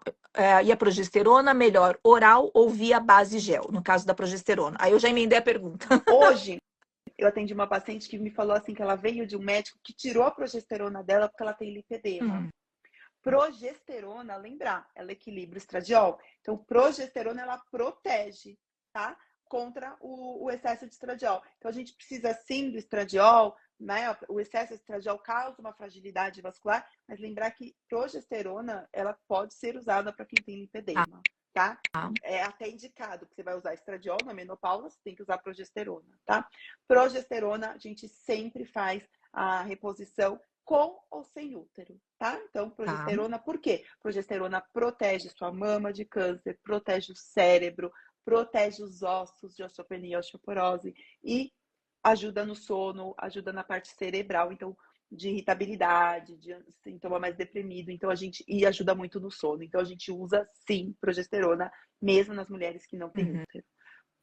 e a progesterona melhor oral ou via base gel, no caso da progesterona? Aí eu já emendei a pergunta. Hoje, eu atendi uma paciente que me falou assim que ela veio de um médico que tirou a progesterona dela porque ela tem lipedema. Progesterona, lembrar, ela equilibra o estradiol. Então, progesterona, ela protege, tá? Contra o excesso de estradiol. Então, a gente precisa sim do estradiol, né? O excesso de estradiol causa uma fragilidade vascular, mas lembrar que progesterona, ela pode ser usada para quem tem lipedema, tá? É até indicado que você vai usar estradiol na menopausa, você tem que usar progesterona, tá? Progesterona, a gente sempre faz a reposição com ou sem útero, tá? Então, progesterona, por quê? Progesterona protege sua mama de câncer, protege o cérebro, protege os ossos de osteopenia e osteoporose e ajuda no sono, ajuda na parte cerebral, então, de irritabilidade, de sintoma mais deprimido, então e ajuda muito no sono. Então, a gente usa, sim, progesterona, mesmo nas mulheres que não têm útero.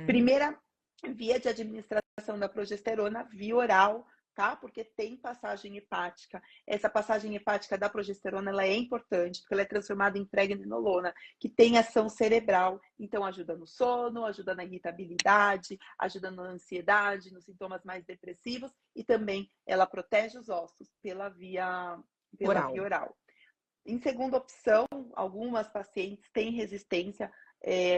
Primeira via de administração da progesterona, via oral, tá? Porque tem passagem hepática. Essa passagem hepática da progesterona, ela é importante, porque ela é transformada em pregnenolona, que tem ação cerebral. Então, ajuda no sono, ajuda na irritabilidade, ajuda na ansiedade, nos sintomas mais depressivos, e também ela protege os ossos pela via oral. Em segunda opção, algumas pacientes têm resistência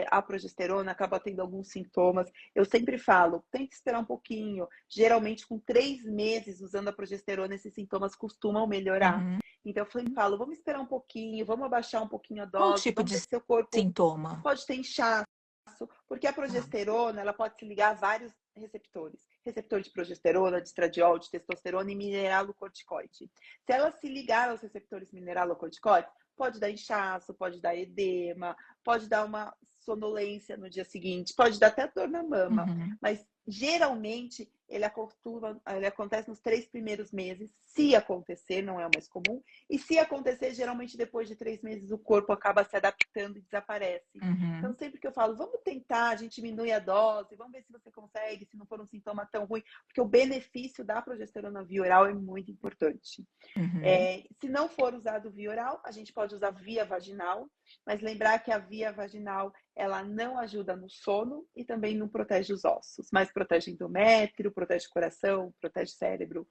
à progesterona, acaba tendo alguns sintomas. Eu sempre falo, tente esperar um pouquinho. Geralmente, com 3 meses usando a progesterona, esses sintomas costumam melhorar. Então, eu sempre falo, vamos esperar um pouquinho, vamos abaixar um pouquinho a Qual dose, tipo vamos de ver se seu corpo sintoma? pode ter inchaço, porque a progesterona, ela pode se ligar a vários receptores. Receptor de progesterona, de estradiol, de testosterona e mineralocorticoide. Se ela se ligar aos receptores mineralocorticoides, pode dar inchaço, pode dar edema, pode dar uma sonolência no dia seguinte, pode dar até dor na mama. Mas, geralmente, ele acontece nos 3 primeiros meses. Se acontecer, não é o mais comum. E se acontecer, geralmente, depois de 3 meses, o corpo acaba se adaptando e desaparece. Então, sempre que eu falo, vamos tentar, a gente diminui a dose, vamos ver se você consegue, se não for um sintoma tão ruim, porque o benefício da progesterona via oral é muito importante. Se não for usado via oral, a gente pode usar via vaginal, mas lembrar que a via vaginal, ela não ajuda no sono e também não protege os ossos, mas protege endométrio, protege coração, protege cérebro.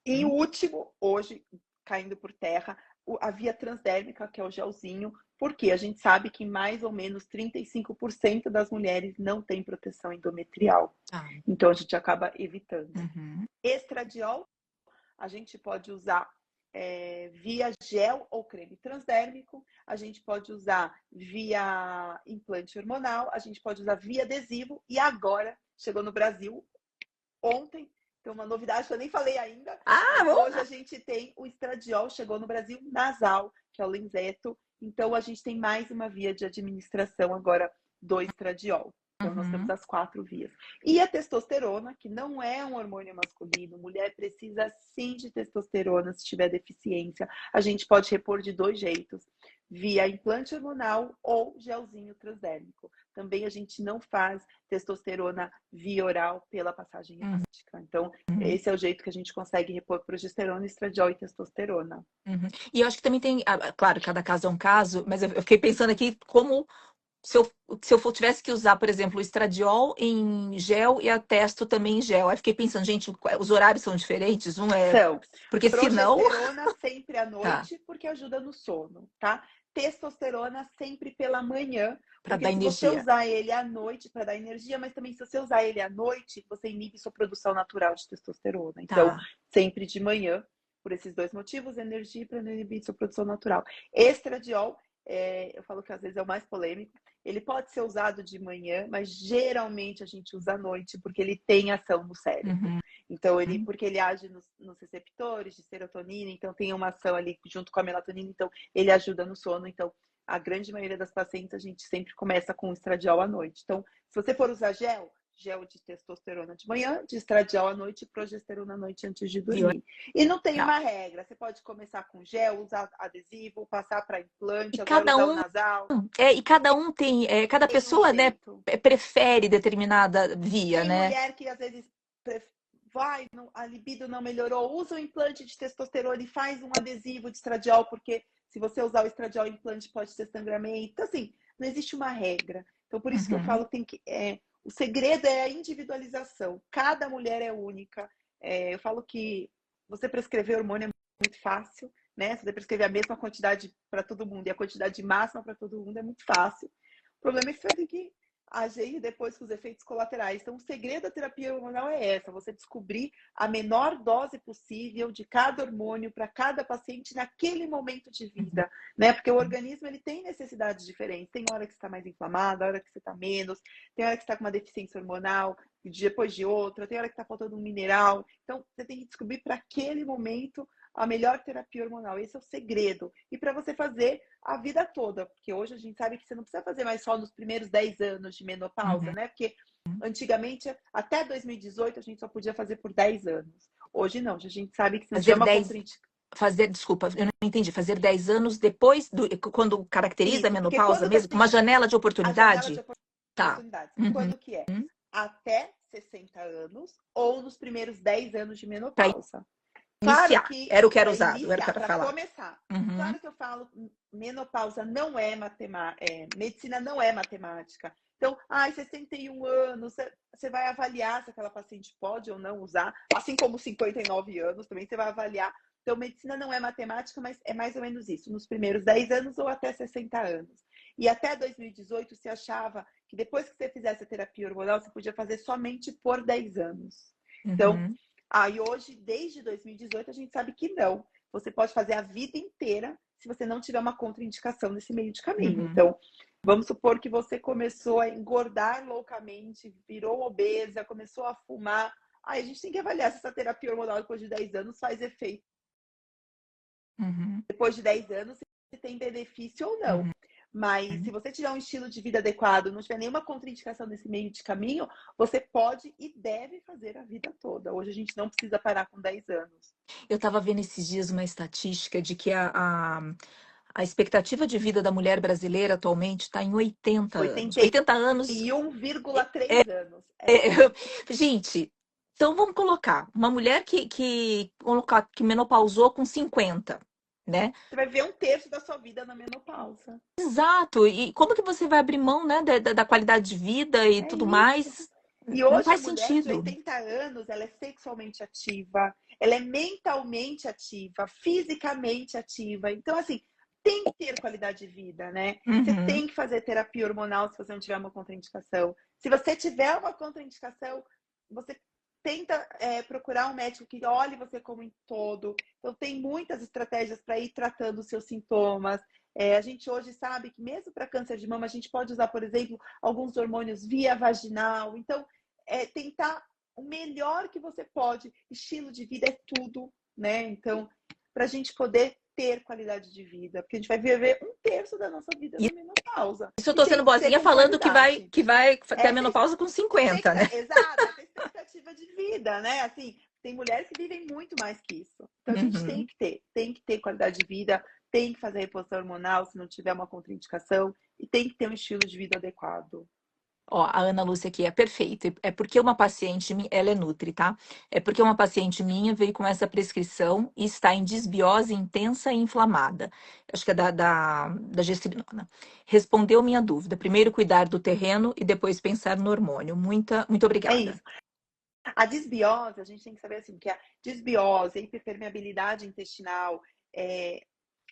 E o último, hoje, caindo por terra, a via transdérmica, que é o gelzinho, porque a gente sabe que mais ou menos 35% das mulheres não tem proteção endometrial. Então, a gente acaba evitando. Estradiol, a gente pode usar via gel ou creme transdérmico, a gente pode usar via implante hormonal, a gente pode usar via adesivo, e agora, chegou no Brasil, ontem, tem uma novidade que eu nem falei ainda, mas hoje a gente tem o estradiol, chegou no Brasil nasal, que é o Lenzeto, então a gente tem mais uma via de administração agora do estradiol. Então, nós temos as 4 vias. E a testosterona, que não é um hormônio masculino, mulher precisa sim de testosterona se tiver deficiência. A gente pode repor de 2 jeitos, via implante hormonal ou gelzinho transdérmico. Também a gente não faz testosterona via oral pela passagem hepática. Então, esse é o jeito que a gente consegue repor progesterona, estradiol e testosterona. E eu acho que também tem, claro, cada caso é um caso, mas eu fiquei pensando aqui como se eu tivesse que usar, por exemplo, o estradiol em gel e a testo também em gel. Aí fiquei pensando, gente, os horários são diferentes? São. Porque senão. Progesterona sempre à Tá, noite, porque ajuda no sono, tá? Testosterona sempre pela manhã, para porque dar se você energia. usar ele à noite para dar energia, mas também se você usar ele à noite, você inibe sua produção natural de testosterona. Então, sempre de manhã, por esses 2 motivos, energia para inibir sua produção natural. Estradiol, eu falo que às vezes é o mais polêmico, ele pode ser usado de manhã, mas geralmente a gente usa à noite, porque ele tem ação no cérebro. Então, porque ele age nos receptores de serotonina, então tem uma ação ali junto com a melatonina, então ele ajuda no sono. Então, a grande maioria das pacientes, a gente sempre começa com estradiol à noite. Então, se você for usar gel, gel de testosterona de manhã, de estradiol à noite e progesterona à noite antes de Viu? dormir. E não tem Legal. uma regra. Você pode começar com gel, usar adesivo, passar para E implante, agora cada usar o um, nasal. e cada um tem, cada Tem um pessoa, né, jeito. prefere determinada via, Tem né? mulher que às vezes vai, a libido não melhorou, usa o implante de testosterona e faz um adesivo de estradiol, porque se você usar o estradiol implante pode ter sangramento. Então, assim, não existe uma regra. Então, por isso que eu Uhum. falo que o segredo é a individualização. Cada mulher é única. Eu falo que você prescrever hormônio é muito fácil, né? Você prescrever a mesma quantidade para todo mundo e a quantidade máxima para todo mundo é muito fácil. O problema é que você vai ter que agir depois com os efeitos colaterais. Então, o segredo da terapia hormonal é essa: você descobrir a menor dose possível de cada hormônio para cada paciente naquele momento de vida, né? Porque o organismo ele tem necessidades diferentes. Tem hora que você está mais inflamada, hora que você está menos, tem hora que você está com uma deficiência hormonal, depois de outra, tem hora que está faltando um mineral. Então, você tem que descobrir para aquele momento a melhor terapia hormonal. Esse é o segredo. E para você fazer a vida toda, porque hoje a gente sabe que você não precisa fazer mais só nos primeiros 10 anos de menopausa, Uhum. né? Porque antigamente, até 2018, a gente só podia fazer por 10 anos. Hoje não, a gente sabe que se não tiver Fazer uma 10, desculpa, eu não entendi, fazer 10 anos depois quando caracteriza a Isso, porque menopausa quando tá mesmo, uma janela de a janela de oportunidade? Tá. oportunidades, Uhum. quando que é? Até 60 anos ou nos primeiros 10 anos de Para menopausa. Claro iniciar, que era o que era para usado, era o que iniciar, era para falado. começar. Uhum. Claro que eu falo, menopausa não é matemática, medicina não é matemática. Então, 61 anos, você vai avaliar se aquela paciente pode ou não usar, assim como 59 anos também você vai avaliar. Então, medicina não é matemática, mas é mais ou menos isso, nos primeiros 10 anos ou até 60 anos. E até 2018 se achava que depois que você fizesse a terapia hormonal, você podia fazer somente por 10 anos. Então, Uhum. e hoje, desde 2018, a gente sabe que não. Você pode fazer a vida inteira se você não tiver uma contraindicação nesse meio de caminho. Uhum. Então, vamos supor que você começou a engordar loucamente, virou obesa, começou a fumar. Aí a gente tem que avaliar se essa terapia hormonal depois de 10 anos faz efeito. Uhum. Depois de 10 anos, se tem benefício ou não. Uhum. Mas se você tiver um estilo de vida adequado, não tiver nenhuma contraindicação nesse meio de caminho, você pode e deve fazer a vida toda. Hoje a gente não precisa parar com 10 anos. Eu estava vendo esses dias uma estatística de que a expectativa de vida da mulher brasileira atualmente está em 80 anos. 80 anos. 81,3 anos. É, gente, então vamos colocar uma mulher que menopausou com 50, né? Você vai ver um terço da sua vida na menopausa. Exato. E como que você vai abrir mão, né, da qualidade de vida e É tudo isso. mais? E Não hoje a faz mulher de sentido. 80 anos, ela é sexualmente ativa, ela é mentalmente ativa, fisicamente ativa. Então, assim, tem que ter qualidade de vida, né? Você Uhum. tem que fazer terapia hormonal se você não tiver uma contraindicação. Se você tiver uma contraindicação, você tenta procurar um médico que olhe você como um todo. Então, tem muitas estratégias para ir tratando os seus sintomas. A gente hoje sabe que mesmo para câncer de mama, a gente pode usar, por exemplo, alguns hormônios via vaginal. Então, tentar o melhor que você pode. Estilo de vida é tudo, né? Então, para a gente poder ter qualidade de vida, porque a gente vai viver um terço da nossa vida E na menopausa. isso eu E tô tem sendo que ser boazinha com falando qualidade. que vai ter a Essa menopausa com 50, né? exato, essa expectativa de vida, né? Assim, tem mulheres que vivem muito mais que isso. Então a gente Uhum. tem que ter qualidade de vida, tem que fazer reposição hormonal se não tiver uma contraindicação e tem que ter um estilo de vida adequado. Ó, a Ana Lúcia aqui é perfeito. É porque uma paciente, ela é nutri, tá? É porque uma paciente minha veio com essa prescrição e está em disbiose intensa e inflamada. Acho que é da gestrinona. Respondeu minha dúvida. Primeiro cuidar do terreno e depois pensar no hormônio. Muito É obrigada. isso. A desbiose, a gente tem que saber assim, que a desbiose, a hiperpermeabilidade intestinal,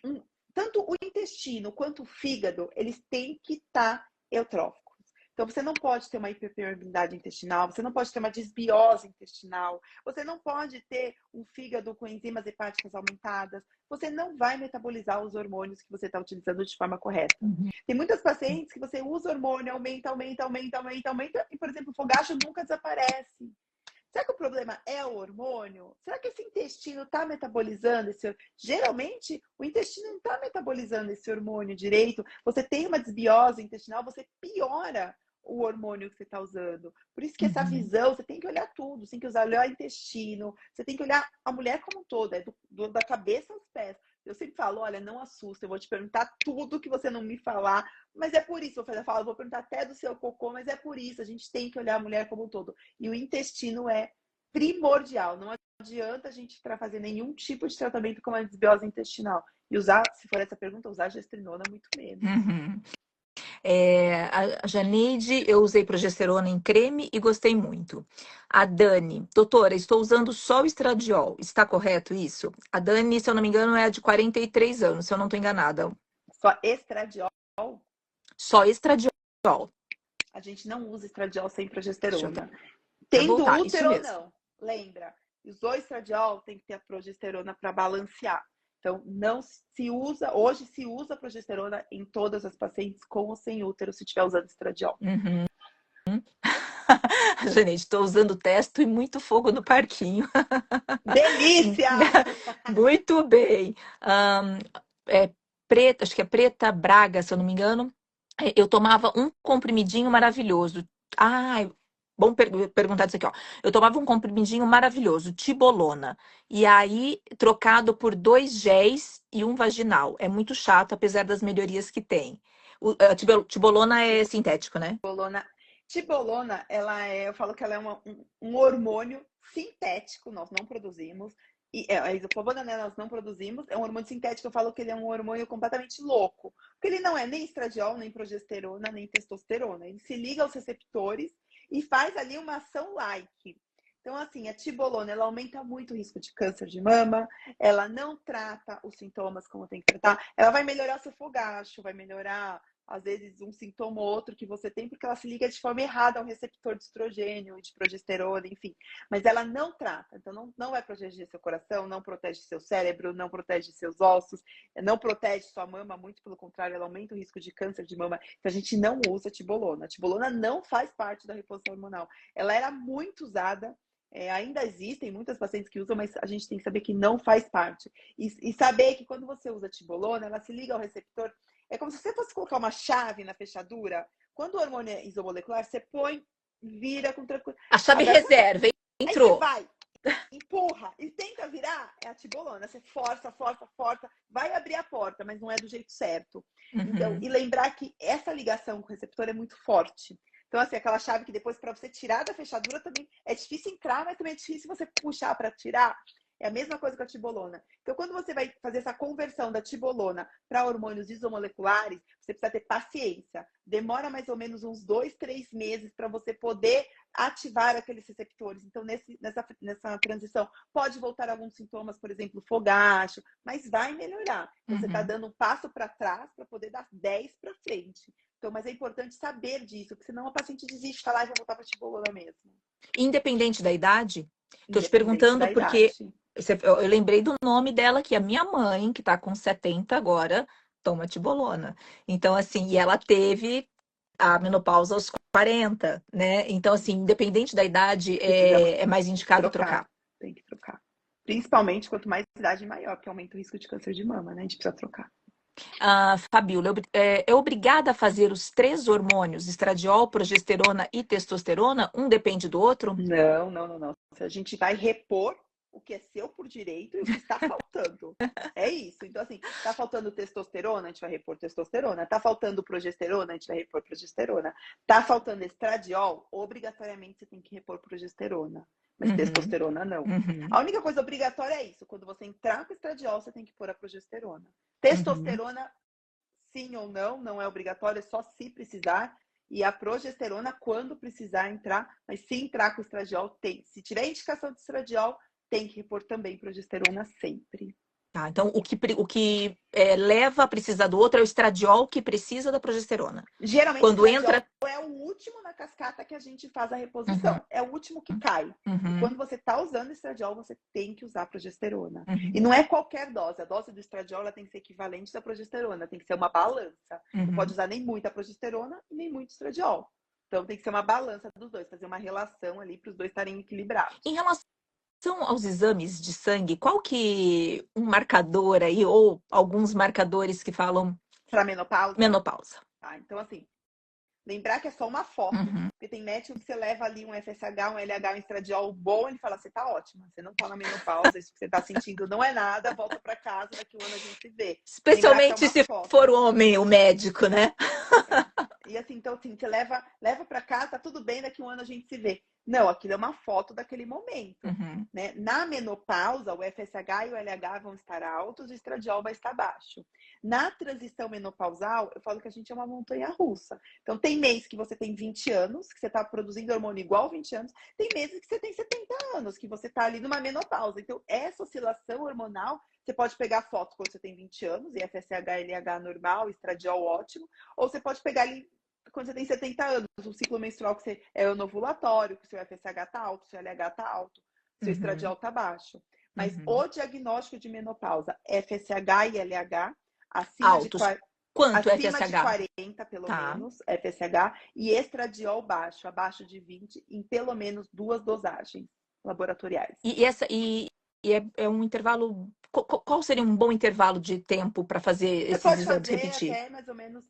um, tanto o intestino quanto o fígado, eles têm que estar eutróficos. Então, você não pode ter uma hiperpermeabilidade intestinal, você não pode ter uma desbiose intestinal, você não pode ter um fígado com enzimas hepáticas aumentadas, você não vai metabolizar os hormônios que você está utilizando de forma correta. Uhum. Tem muitas pacientes que você usa hormônio, aumenta, e, por exemplo, o fogacho nunca desaparece. Será que o problema é o hormônio? Será que esse intestino está metabolizando esse... Geralmente, o intestino não está metabolizando esse hormônio direito. Você tem uma desbiose intestinal, você piora o hormônio que você está usando. Por isso que essa visão, você tem que olhar tudo. Você tem que olhar o intestino, você tem que olhar a mulher como um todo, da cabeça aos pés. Eu sempre falo, olha, não assusta, eu vou te perguntar tudo que você não me falar, mas é por isso, eu vou perguntar até do seu cocô, mas é por isso, a gente tem que olhar a mulher como um todo. E o intestino é primordial, não adianta a gente fazer nenhum tipo de tratamento com a desbiose intestinal. E usar, se for essa pergunta, usar gestrinona muito menos. A Janeide, eu usei progesterona em creme e gostei muito. A Dani, doutora, estou usando só o estradiol. Está correto isso? A Dani, se eu não me engano, é de 43 anos, se eu não estou enganada. Só estradiol? Só estradiol. A gente não usa estradiol sem Deixa eu ver. progesterona. Vai Tendo voltar, isso útero ou mesmo. não. Lembra, usou estradiol, tem que ter a progesterona para balancear. Então, não se usa, hoje se usa progesterona em todas as pacientes com ou sem útero, se estiver usando estradiol. Gente, estou usando testo e muito fogo no parquinho. Delícia! Muito bem. Preta, acho que é Preta Braga, se eu não me engano. Eu tomava um comprimidinho maravilhoso. Ai, bom perguntar isso aqui, ó. Eu tomava um comprimidinho maravilhoso, Tibolona. E aí, trocado por 2 géis e um vaginal. É muito chato, apesar das melhorias que tem. A Tibolona é sintético, né? Tibolona, eu falo que ela é um hormônio sintético, nós não produzimos. E a isoflavona, né, nós não produzimos. É um hormônio sintético, eu falo que ele é um hormônio completamente louco. Porque ele não é nem estradiol, nem progesterona, nem testosterona. Ele se liga aos receptores e faz ali uma ação like. Então, assim, a tibolona, ela aumenta muito o risco de câncer de mama, ela não trata os sintomas como tem que tratar, ela vai melhorar seu fogacho, vai melhorar às vezes um sintoma ou outro que você tem, porque ela se liga de forma errada ao receptor de estrogênio, de progesterona, enfim. Mas ela não trata, então não vai proteger seu coração, não protege seu cérebro, não protege seus ossos, não protege sua mama, muito pelo contrário, ela aumenta o risco de câncer de mama. Então a gente não usa tibolona. A tibolona não faz parte da reposição hormonal. Ela era muito usada, ainda existem muitas pacientes que usam, mas a gente tem que saber que não faz parte. E saber que quando você usa tibolona, ela se liga ao receptor. É como se você fosse colocar uma chave na fechadura. Quando o hormônio é isomolecular, você põe, vira com tranquilidade. A chave reserva, Aí você entrou. vai, empurra e tenta virar, é a tibolona. Você força, vai abrir a porta, mas não é do jeito certo. Então, e lembrar que essa ligação com o receptor é muito forte. Então, assim, aquela chave que depois, para você tirar da fechadura, também é difícil entrar, mas também é difícil você puxar para tirar. É a mesma coisa com a tibolona. Então, quando você vai fazer essa conversão da tibolona para hormônios isomoleculares, você precisa ter paciência. Demora mais ou menos uns 2, 3 meses para você poder ativar aqueles receptores. Então, nessa transição, pode voltar alguns sintomas, por exemplo, fogacho, mas vai melhorar. Então, você está dando um passo para trás para poder dar 10 para frente. Então, mas é importante saber disso, porque senão a paciente desiste, fala, vou voltar para tibolona mesmo. Independente da idade? Estou te Independente perguntando da porque idade. eu lembrei do nome dela, que a minha mãe, que tá com 70 agora, toma tibolona. Então, assim, e ela teve a menopausa aos 40, né? Então, assim, independente da idade, Precisa é mais indicado trocar. Tem que trocar. Principalmente quanto mais idade maior, porque aumenta o risco de câncer de mama, né? A gente precisa trocar. Fabíola, é obrigada a fazer os 3 hormônios, estradiol, progesterona e testosterona? Um depende do outro? Não. A gente vai repor o que é seu por direito e o que está faltando. É isso. Então, assim, tá faltando testosterona, a gente vai repor testosterona. Tá faltando progesterona, a gente vai repor progesterona. Tá faltando estradiol, obrigatoriamente você tem que repor progesterona. Mas testosterona não. A única coisa obrigatória é isso. Quando você entrar com estradiol, você tem que pôr a progesterona. Testosterona, sim ou não, não é obrigatório, é só se precisar. E a progesterona, quando precisar entrar, mas se entrar com estradiol, tem. Se tiver indicação de estradiol, tem que repor também progesterona sempre. Tá, então o que leva a precisar do outro é o estradiol que precisa da progesterona. Geralmente, Quando o estradiol entra. é o último na cascata que a gente faz a reposição. É o último que cai. E quando você está usando estradiol, você tem que usar progesterona. E não é qualquer dose. A dose do estradiol ela tem que ser equivalente da progesterona. Tem que ser uma balança. Não pode usar nem muita progesterona e nem muito estradiol. Então tem que ser uma balança dos dois, fazer uma relação ali para os dois estarem equilibrados. Em relação aos exames de sangue, qual que um marcador aí, ou alguns marcadores que falam Para menopausa? menopausa? Tá, então, assim, lembrar que é só uma foto, Uhum. porque tem médico que você leva ali um FSH, um LH, um estradiol bom, ele fala, você tá ótima, você não tá na menopausa, isso que você tá sentindo não é nada, volta para casa, daqui um ano a gente se vê. Lembrar que é Especialmente uma se for foto. o homem, o médico, né? É. E assim, então assim, você leva para casa, tá tudo bem, daqui um ano a gente se vê. Não, aquilo é uma foto daquele momento. Uhum. Né? Na menopausa, o FSH e o LH vão estar altos, o estradiol vai estar baixo. Na transição menopausal, eu falo que a gente é uma montanha russa. Então, tem mês que você tem 20 anos, que você está produzindo hormônio igual 20 anos, tem meses que você tem 70 anos, que você está ali numa menopausa. Então, essa oscilação hormonal, você pode pegar foto quando você tem 20 anos, e FSH, LH normal, estradiol ótimo, ou você pode pegar ali quando você tem 70 anos, o ciclo menstrual que você é anovulatório, que o seu FSH tá alto, o seu LH tá alto, seu Uhum. estradiol tá baixo. Mas Uhum. o diagnóstico de menopausa, FSH e LH, Altos. Quanto acima de FSH? 40, pelo Tá. menos, FSH, e estradiol baixo, abaixo de 20, em pelo menos 2 dosagens laboratoriais. É um intervalo. Qual seria um bom intervalo de tempo para fazer Você esses pode exames, fazer repetir? até mais ou menos.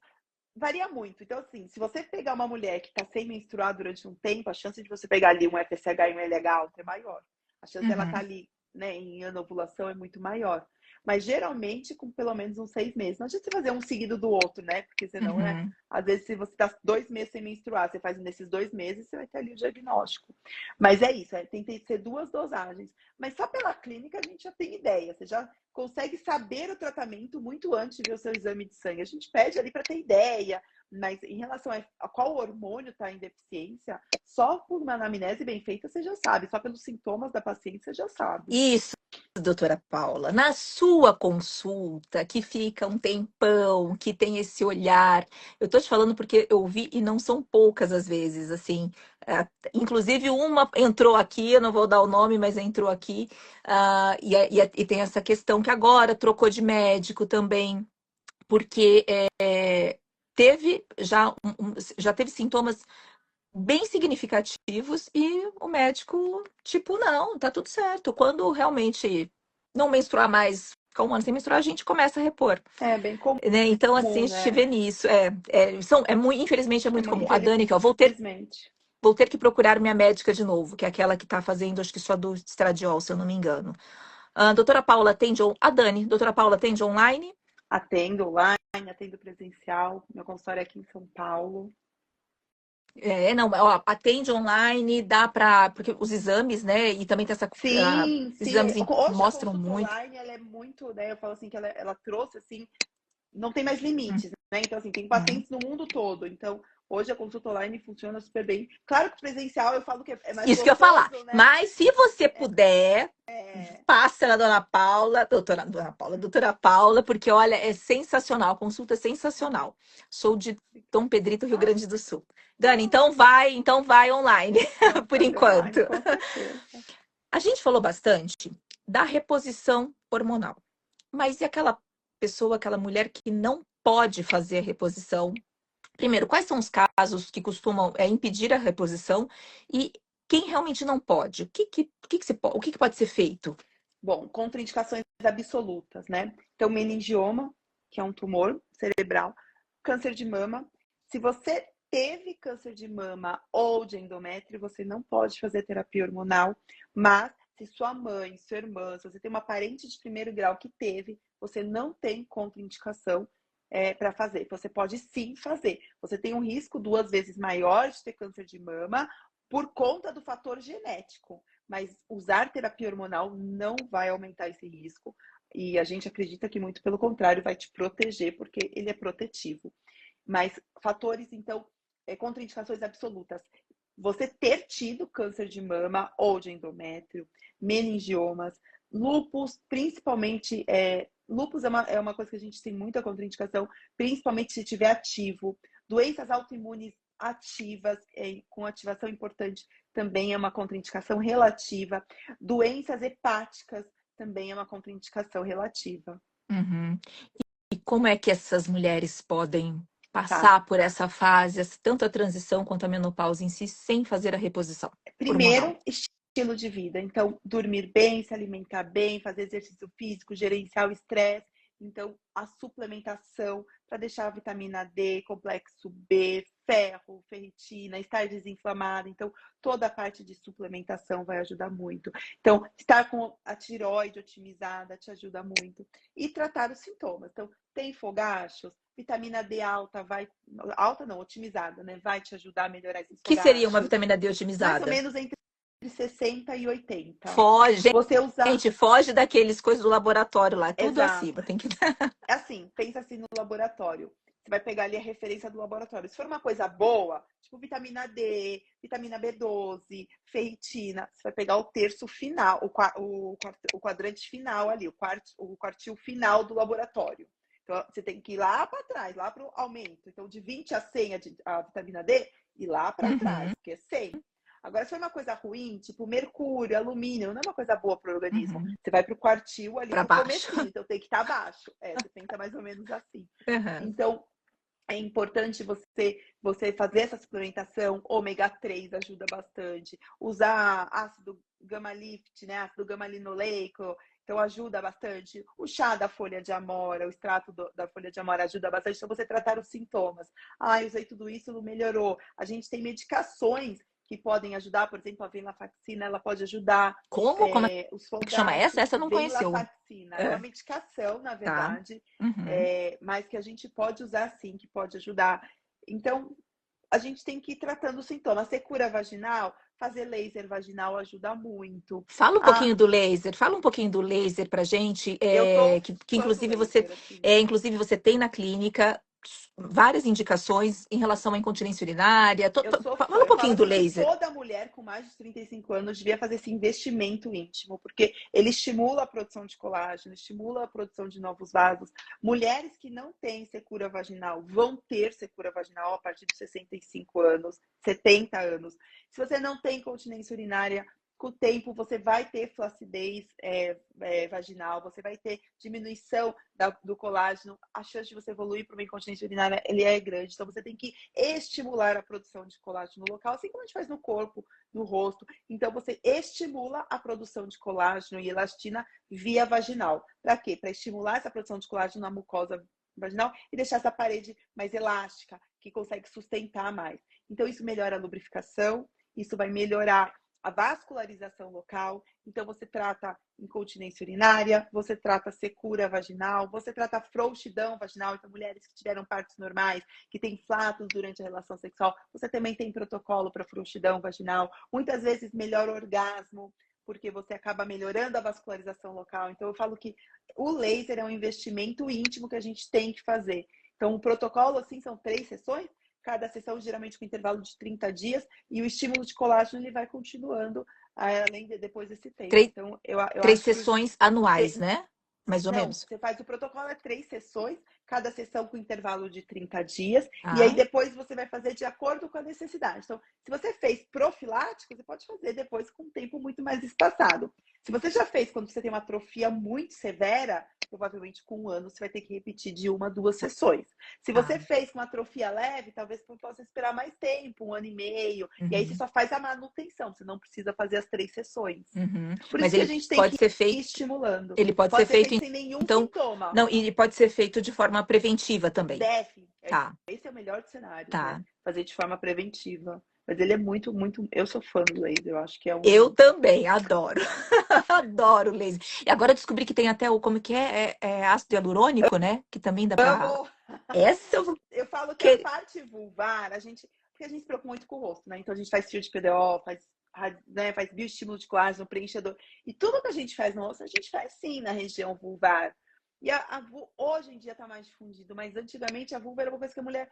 Varia muito. Então, assim, se você pegar uma mulher que está sem menstruar durante um tempo, a chance de você pegar ali um FSH e um LH alto é maior. A chance dela estar Uhum. ali, né, em anovulação é muito maior. Mas geralmente com pelo menos uns 6 meses. Não adianta você fazer um seguido do outro, né? Porque senão é. Uhum. Às vezes, se você está 2 meses sem menstruar, você faz nesses 2 meses, você vai ter ali o diagnóstico. Mas é isso, tem que ser 2 dosagens. Mas só pela clínica a gente já tem ideia. Você já consegue saber o tratamento muito antes de ver o seu exame de sangue. A gente pede ali para ter ideia, mas em relação a qual hormônio está em deficiência, só por uma anamnese bem feita você já sabe, só pelos sintomas da paciente você já sabe. Isso, doutora Paula. Na sua consulta, que fica um tempão, que tem esse olhar, eu tô te falando porque eu vi e não são poucas as vezes, assim. Inclusive, uma entrou aqui, eu não vou dar o nome, mas entrou aqui, e tem essa questão que agora trocou de médico também, porque teve já teve sintomas bem significativos e o médico, tipo, não, tá tudo certo. Quando realmente não menstruar mais, ficar um ano sem menstruar, a gente começa a repor, É bem comum, né? Então, assim, a gente né? vê nisso. Infelizmente é muito comum. A Dani, que eu Infelizmente. vou ter que procurar minha médica de novo, que é aquela que tá fazendo, acho que só do estradiol, se eu não me engano. Doutora Paula atende, a Dani, doutora Paula atende online? Atendo online, atendo presencial. Meu consultório é aqui em São Paulo. Não, ó, atende online, dá para, porque os exames, né, e também tem Sim, sim. exames Hoje a mostram consulta muito. online, ela é muito, né? Eu falo assim que ela trouxe assim, não tem mais Hum, limites, né? Então, assim, tem hum. pacientes no mundo todo. Então, hoje a consulta online funciona super bem. Claro que o presencial eu falo que é mais Isso que eu ia falar. gostoso, né? Mas se você puder, É, passa na Dona Paula, doutora Paula, porque olha, é sensacional, a consulta é sensacional. Sou de Dom Pedrito, Rio ah, Grande do Sul. Dani, ah, então vai online, vamos por fazer enquanto. online, com certeza. A gente falou bastante da reposição hormonal. Mas e aquela pessoa, aquela mulher que não pode fazer a reposição? Primeiro, quais são os casos que costumam impedir a reposição e quem realmente não pode? O que pode ser feito? Bom, contraindicações absolutas, né? Então, meningioma, que é um tumor cerebral, câncer de mama. Se você teve câncer de mama ou de endométrio, você não pode fazer terapia hormonal, mas se sua mãe, sua irmã, se você tem uma parente de primeiro grau que teve, você não tem contraindicação para fazer. Você pode sim fazer. Você tem um risco 2 vezes maior de ter câncer de mama por conta do fator genético, mas usar terapia hormonal não vai aumentar esse risco. E a gente acredita que muito pelo contrário vai te proteger, porque ele é protetivo. Mas fatores, então, contraindicações absolutas. Você ter tido câncer de mama ou de endométrio, meningiomas, lúpus, principalmente, lúpus é uma coisa que a gente tem muita contraindicação, principalmente se estiver ativo. Doenças autoimunes ativas, com ativação importante, também é uma contraindicação relativa. Doenças hepáticas também é uma contraindicação relativa. Uhum. E como é que essas mulheres podem tá? passar por essa fase, tanto a transição quanto a menopausa em si, sem fazer a reposição hormonal? Primeiro, estilo de vida. Então, dormir bem, se alimentar bem, fazer exercício físico, gerenciar o estresse. Então, a suplementação para deixar a vitamina D, complexo B, ferro, ferritina, estar desinflamada. Então, toda a parte de suplementação vai ajudar muito. Então, estar com a tireoide otimizada te ajuda muito. E tratar os sintomas. Então, tem fogachos, vitamina D alta não, otimizada, né? Vai te ajudar a melhorar esses Que seria uma fogachos. vitamina D Mais ou otimizada? menos entre 60 e 80. Foge, Você usar. gente, foge daqueles coisas do laboratório lá, tudo acima. Exato. Tem que. É assim, pensa assim no laboratório. Você vai pegar ali a referência do laboratório. Se for uma coisa boa, tipo vitamina D, vitamina B12, ferritina, você vai pegar o terço final, o quadrante final ali, o quartil final do laboratório. Então, você tem que ir lá para trás, lá para o aumento. Então, de 20 a 100 a vitamina D, ir lá para trás, Uhum, porque é 100. Agora, se for uma coisa ruim, tipo mercúrio, alumínio, não é uma coisa boa para o organismo. uhum. Você vai para o quartil ali, Para para o baixo. comecinho, então tem que estar abaixo. Você pensa mais ou menos assim. Uhum. Então, é importante você fazer essa suplementação. Ômega 3 ajuda bastante. Usar ácido gama-lift, né? Ácido gama-linoleico. Então, ajuda bastante. O chá da folha de amora, o extrato da folha de amora ajuda bastante. Então, você tratar os sintomas. Eu usei tudo isso, não melhorou. A gente tem medicações que podem ajudar. Por exemplo, a venlafaxina, ela pode ajudar. Como? Como é Os que chama essa? fogachos. Essa eu não conheceu. Venlafaxina é uma É, medicação, na tá. verdade, Uhum. mas que a gente pode usar sim, que pode ajudar. Então, a gente tem que ir tratando os sintomas. Secura vaginal, fazer laser vaginal ajuda muito. Fala um Ah, pouquinho do laser, fala um pouquinho do laser pra gente, eu tô que fã do inclusive você, laser, assim. inclusive você tem na clínica várias indicações em relação à incontinência urinária. Eu sou fã. Fala um Eu falo pouquinho do assim que laser. toda mulher com mais de 35 anos devia fazer esse investimento íntimo, porque ele estimula a produção de colágeno, estimula a produção de novos vasos. Mulheres que não têm secura vaginal vão ter secura vaginal a partir dos 65 anos, 70 anos. Se você não tem continência urinária, com o tempo você vai ter flacidez vaginal, você vai ter diminuição do colágeno, a chance de você evoluir para uma incontinência urinária ele é grande. Então você tem que estimular a produção de colágeno local, assim como a gente faz no corpo, no rosto. Então você estimula a produção de colágeno e elastina via vaginal. Para quê? Para estimular essa produção de colágeno na mucosa vaginal e deixar essa parede mais elástica, que consegue sustentar mais. Então isso melhora a lubrificação, isso vai melhorar a vascularização local. Então, você trata incontinência urinária, você trata secura vaginal, você trata frouxidão vaginal. Então, mulheres que tiveram partos normais, que têm flatos durante a relação sexual, você também tem protocolo para frouxidão vaginal. Muitas vezes, melhora o orgasmo, porque você acaba melhorando a vascularização local. Então, eu falo que o laser é um investimento íntimo que a gente tem que fazer. Então, o protocolo, assim, são 3 sessões, cada sessão geralmente com intervalo de 30 dias, e o estímulo de colágeno ele vai continuando além depois desse tempo. Três, Então, eu três acho que sessões anuais, né? Mais ou não, menos. você faz o protocolo, é 3 sessões, cada sessão com intervalo de 30 dias, e aí Tá. depois você vai fazer de acordo com a necessidade. Então, se você fez profilático, você pode fazer depois com um tempo muito mais espaçado. Se você já fez quando você tem uma atrofia muito severa, provavelmente com 1 ano você vai ter que repetir de 1 a 2 sessões. Se você Tá. fez com atrofia leve, talvez você possa esperar mais tempo, 1 ano e meio, e aí você Uhum, só faz a manutenção, você não precisa fazer as 3 sessões. uhum. Por Mas isso que a ele gente tem pode que ser ir feito, estimulando. ele pode ser Pode ser feito, feito sem nenhum então, sintoma. não, e ele pode ser feito de forma preventiva também. Deve. Tá, Esse é o melhor dos cenários, né? tá. Fazer de forma preventiva. Mas ele é muito, muito. Eu sou fã do laser. Eu acho que é Eu um. também adoro. Adoro laser. E agora eu descobri que tem até o, como que é ácido hialurônico, né? Que também dá pra. Amo! Essa eu vou Eu falo que a querer. parte vulvar, a gente. Porque a gente se preocupa muito com o rosto, né? Então a gente faz fio de PDO, faz bioestímulo de colágeno, preenchedor. E tudo que a gente faz no rosto, a gente faz sim na região vulvar. E hoje em dia está mais difundido, mas antigamente a vulva era uma coisa que a mulher.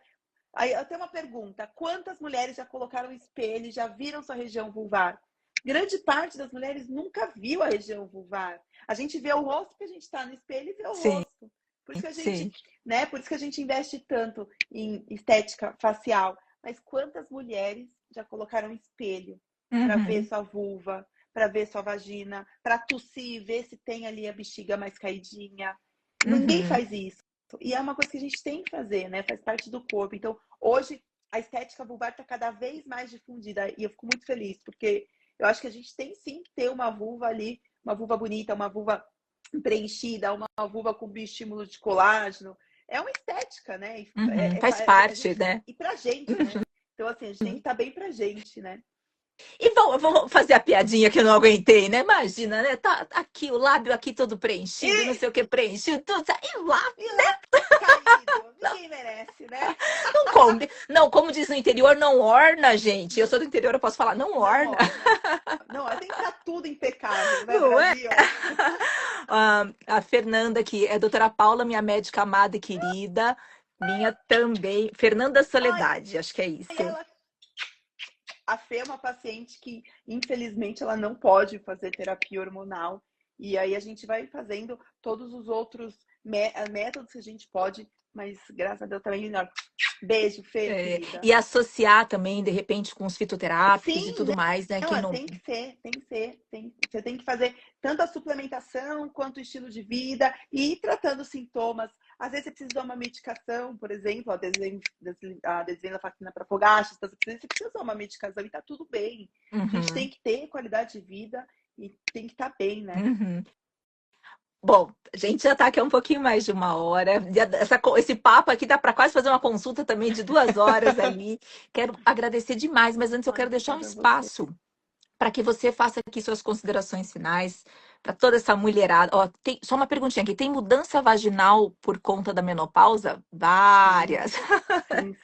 Aí eu tenho uma pergunta: quantas mulheres já colocaram espelho e já viram sua região vulvar? Grande parte das mulheres nunca viu a região vulvar. A gente vê o rosto porque a gente está no espelho e vê o Sim, rosto. Por isso que a gente, sim. né? Por isso que a gente investe tanto em estética facial. Mas quantas mulheres já colocaram espelho para ver Uhum, sua vulva, para ver sua vagina, para tossir, ver se tem ali a bexiga mais caidinha? Ninguém uhum. faz isso. E é uma coisa que a gente tem que fazer, né? Faz parte do corpo. Então, hoje, a estética vulvar está cada vez mais difundida. E eu fico muito feliz, porque eu acho que a gente tem sim que ter uma vulva ali, uma vulva bonita, uma vulva preenchida, uma vulva com biostímulo de colágeno. É uma estética, né? Faz parte, né? E pra gente, né? Então, assim, a gente tem que estar bem pra gente, né? E vamos fazer a piadinha que eu não aguentei, né? Imagina, né? Tá aqui o lábio aqui todo preenchido, não E, sei o que preenchido, tudo. E o lábio e lá caído. Ninguém merece, né? não come. Não, como diz no interior, não orna, gente. Eu sou do interior, eu posso falar, não Não orna. orna. Não, tem que estar tudo impecável, né, Não é? Brasil? A Fernanda aqui, é a doutora Paula, minha médica amada e querida. Minha também. Fernanda Ai, Soledade, acho que é isso. ela... A Fê é uma paciente que, infelizmente, ela não pode fazer terapia hormonal. E aí a gente vai fazendo todos os outros métodos que a gente pode, mas graças a Deus também melhor. Beijo, Fê, querida. E associar também, de repente, com os fitoterápicos e Sim, tudo mais, né? Quem não, não. tem que ser, tem que ser. Você tem que fazer tanto a suplementação quanto o estilo de vida e ir tratando sintomas. Às vezes você precisa de uma medicação, por exemplo, a desvenlafaxina para fogaches, então você precisa de uma medicação e tá tudo bem. A gente Uhum, tem que ter qualidade de vida e tem que estar bem, né? uhum. Bom, a gente já está aqui há um pouquinho mais de uma hora. Esse papo aqui dá para quase fazer uma consulta também de 2 horas ali. Quero agradecer demais, mas antes eu Ai, quero deixar um obrigada a você. espaço para que você faça aqui suas considerações finais para toda essa mulherada. Ó, só uma perguntinha aqui: tem mudança vaginal por conta da menopausa? Sim. Várias.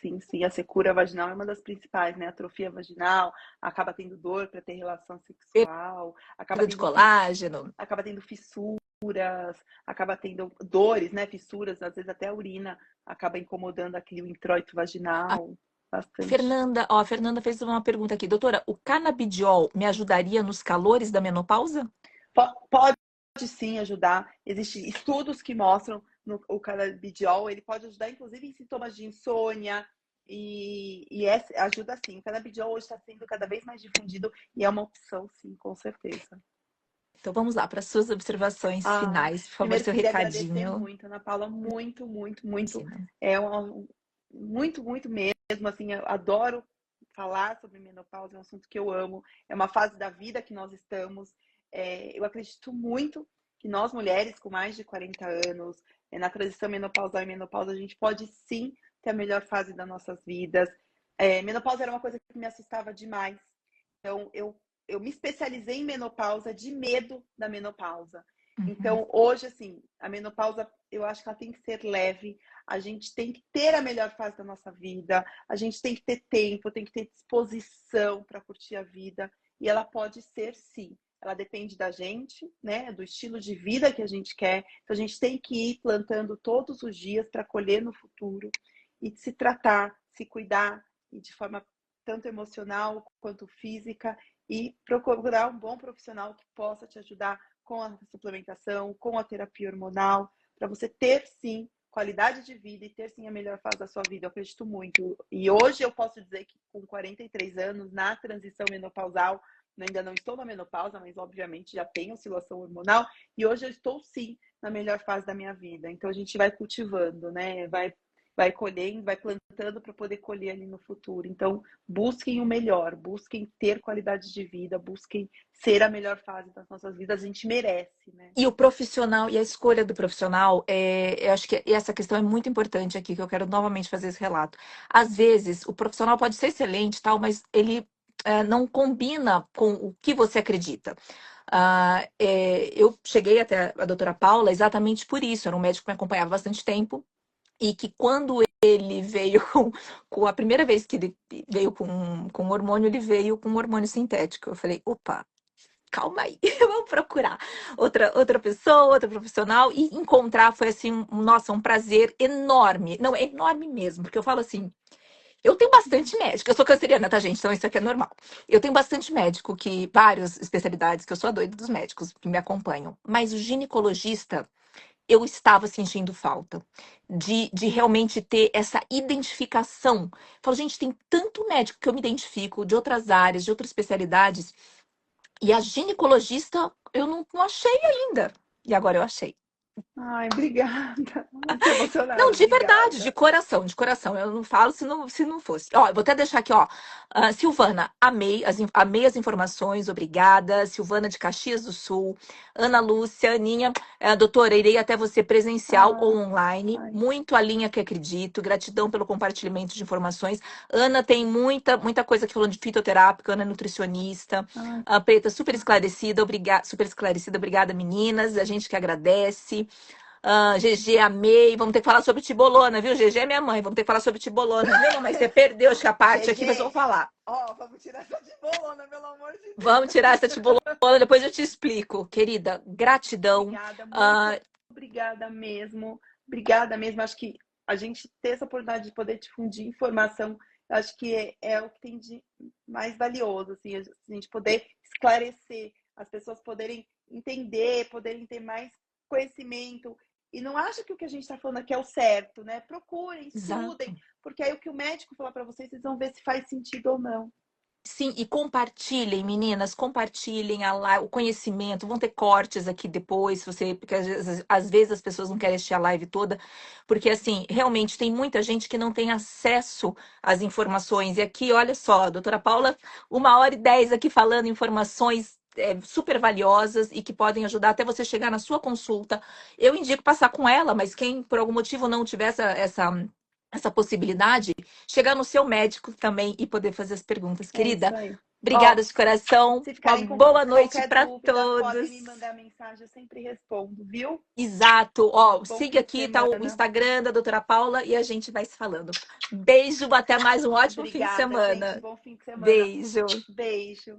Sim. A secura vaginal é uma das principais, né? Atrofia vaginal, acaba tendo dor para ter relação sexual, Perda de colágeno. acaba tendo fissuras, acaba tendo dores, né? Fissuras, às vezes até a urina acaba incomodando aqui o introito A vaginal bastante. a Fernanda fez uma pergunta aqui: doutora, o canabidiol me ajudaria nos calores da menopausa? Pode sim ajudar. Existem estudos que mostram o canabidiol, ele pode ajudar inclusive em sintomas de insônia ajuda sim. O canabidiol hoje está sendo cada vez mais difundido e é uma opção, sim, com certeza. Então vamos lá para suas observações Ah, finais, por favor, primeiro seu queria agradecer recadinho. muito, Ana Paula, muito. Imagina. É muito mesmo, assim, eu adoro falar sobre menopausa, é um assunto que eu amo, é uma fase da vida que nós estamos. Eu acredito muito que nós mulheres com mais de 40 anos, na transição menopausal e menopausa, a gente pode sim ter a melhor fase das nossas vidas. Menopausa era uma coisa que me assustava demais. Então, eu me especializei em menopausa de medo da menopausa. Uhum. Então, hoje, assim, a menopausa, eu acho que ela tem que ser leve. A gente tem que ter a melhor fase da nossa vida. A gente tem que ter tempo, tem que ter disposição para curtir a vida. E ela pode ser, sim. Ela depende da gente, né? Do estilo de vida que a gente quer. Então, a gente tem que ir plantando todos os dias para colher no futuro e se tratar, se cuidar e de forma tanto emocional quanto física e procurar um bom profissional que possa te ajudar com a suplementação, com a terapia hormonal, para você ter sim qualidade de vida e ter sim a melhor fase da sua vida. Eu acredito muito. E hoje eu posso dizer que com 43 anos, na transição menopausal, ainda não estou na menopausa, mas obviamente já tenho oscilação hormonal, e hoje eu estou sim na melhor fase da minha vida. Então a gente vai cultivando, né? Vai colhendo, vai plantando para poder colher ali no futuro. Então, busquem o melhor, busquem ter qualidade de vida, busquem ser a melhor fase das nossas vidas. A gente merece, né? E o profissional e a escolha do profissional, eu acho que essa questão é muito importante aqui, que eu quero novamente fazer esse relato. Às vezes, o profissional pode ser excelente, tal, mas ele não combina com o que você acredita. Eu cheguei até a doutora Paula exatamente por isso. Era um médico que me acompanhava há bastante tempo e que quando ele veio com a primeira vez que ele veio com hormônio, ele veio com hormônio sintético. Eu falei, opa, calma aí, vamos procurar outra pessoa, outra profissional e encontrar foi assim, nossa, um prazer enorme. Não, é enorme mesmo, porque eu falo assim, eu tenho bastante médico, eu sou canceriana, tá, gente? Então isso aqui é normal. Eu tenho bastante médico várias especialidades, que eu sou a doida dos médicos que me acompanham. Mas o ginecologista, eu estava sentindo falta de realmente ter essa identificação. Eu falo, gente, tem tanto médico que eu me identifico de outras áreas, de outras especialidades, e a ginecologista eu não achei ainda. E agora eu achei. Ai, obrigada. Tô Não, emocionada, de verdade, de obrigada. coração, de coração. Eu não falo se não fosse. Ó, eu vou até deixar aqui, ó. Silvana, amei as informações, obrigada. Silvana de Caxias do Sul. Ana Lúcia, Aninha, doutora, irei até você presencial ou Ah, online. ai, Muito a linha que acredito. Gratidão pelo compartilhamento de informações. Ana tem muita coisa que falou de fitoterápica, Ana é nutricionista. ai, A Preta, super esclarecida, obrigada, meninas. A gente que agradece. GG, amei. Vamos ter que falar sobre tibolona, viu? GG é minha mãe. Vamos ter que falar sobre tibolona, viu, mamãe? Você perdeu, acho que a parte aqui, mas vamos GG, falar. ó, vamos tirar essa de bolona, pelo amor de Vamos Deus. tirar essa tibolona, depois eu te explico. Querida, gratidão. Obrigada, muito Ah, obrigada mesmo. Obrigada mesmo. Acho que a gente ter essa oportunidade de poder difundir informação, acho que é o que tem de mais valioso, assim, a gente poder esclarecer, as pessoas poderem entender, poderem ter mais conhecimento. E não acha que o que a gente está falando aqui é o certo, né? Procurem, estudem, exato. porque aí o que o médico falar para vocês, vocês vão ver se faz sentido ou não. Sim, e compartilhem, meninas, compartilhem o conhecimento. Vão ter cortes aqui depois, porque às vezes as pessoas não querem assistir a live toda, porque assim, realmente tem muita gente que não tem acesso às informações. E aqui, olha só, a doutora Paula, 1h10 aqui falando informações super valiosas e que podem ajudar até você chegar na sua consulta. Eu indico passar com ela, mas quem por algum motivo não tiver essa possibilidade, chegar no seu médico também e poder fazer as perguntas. É isso Querida, aí. Ó, obrigada de coração. se Uma ficarem com boa noite qualquer para dúvida, podem todos. me mandar mensagem, eu sempre respondo, viu? Exato. Ó, Bom siga fim de aqui, tá o semana. Instagram da doutora Paula e a gente vai se falando. Beijo, até mais um ótimo fim de Obrigada, gente. semana. Bom fim de semana. Beijo. Beijo.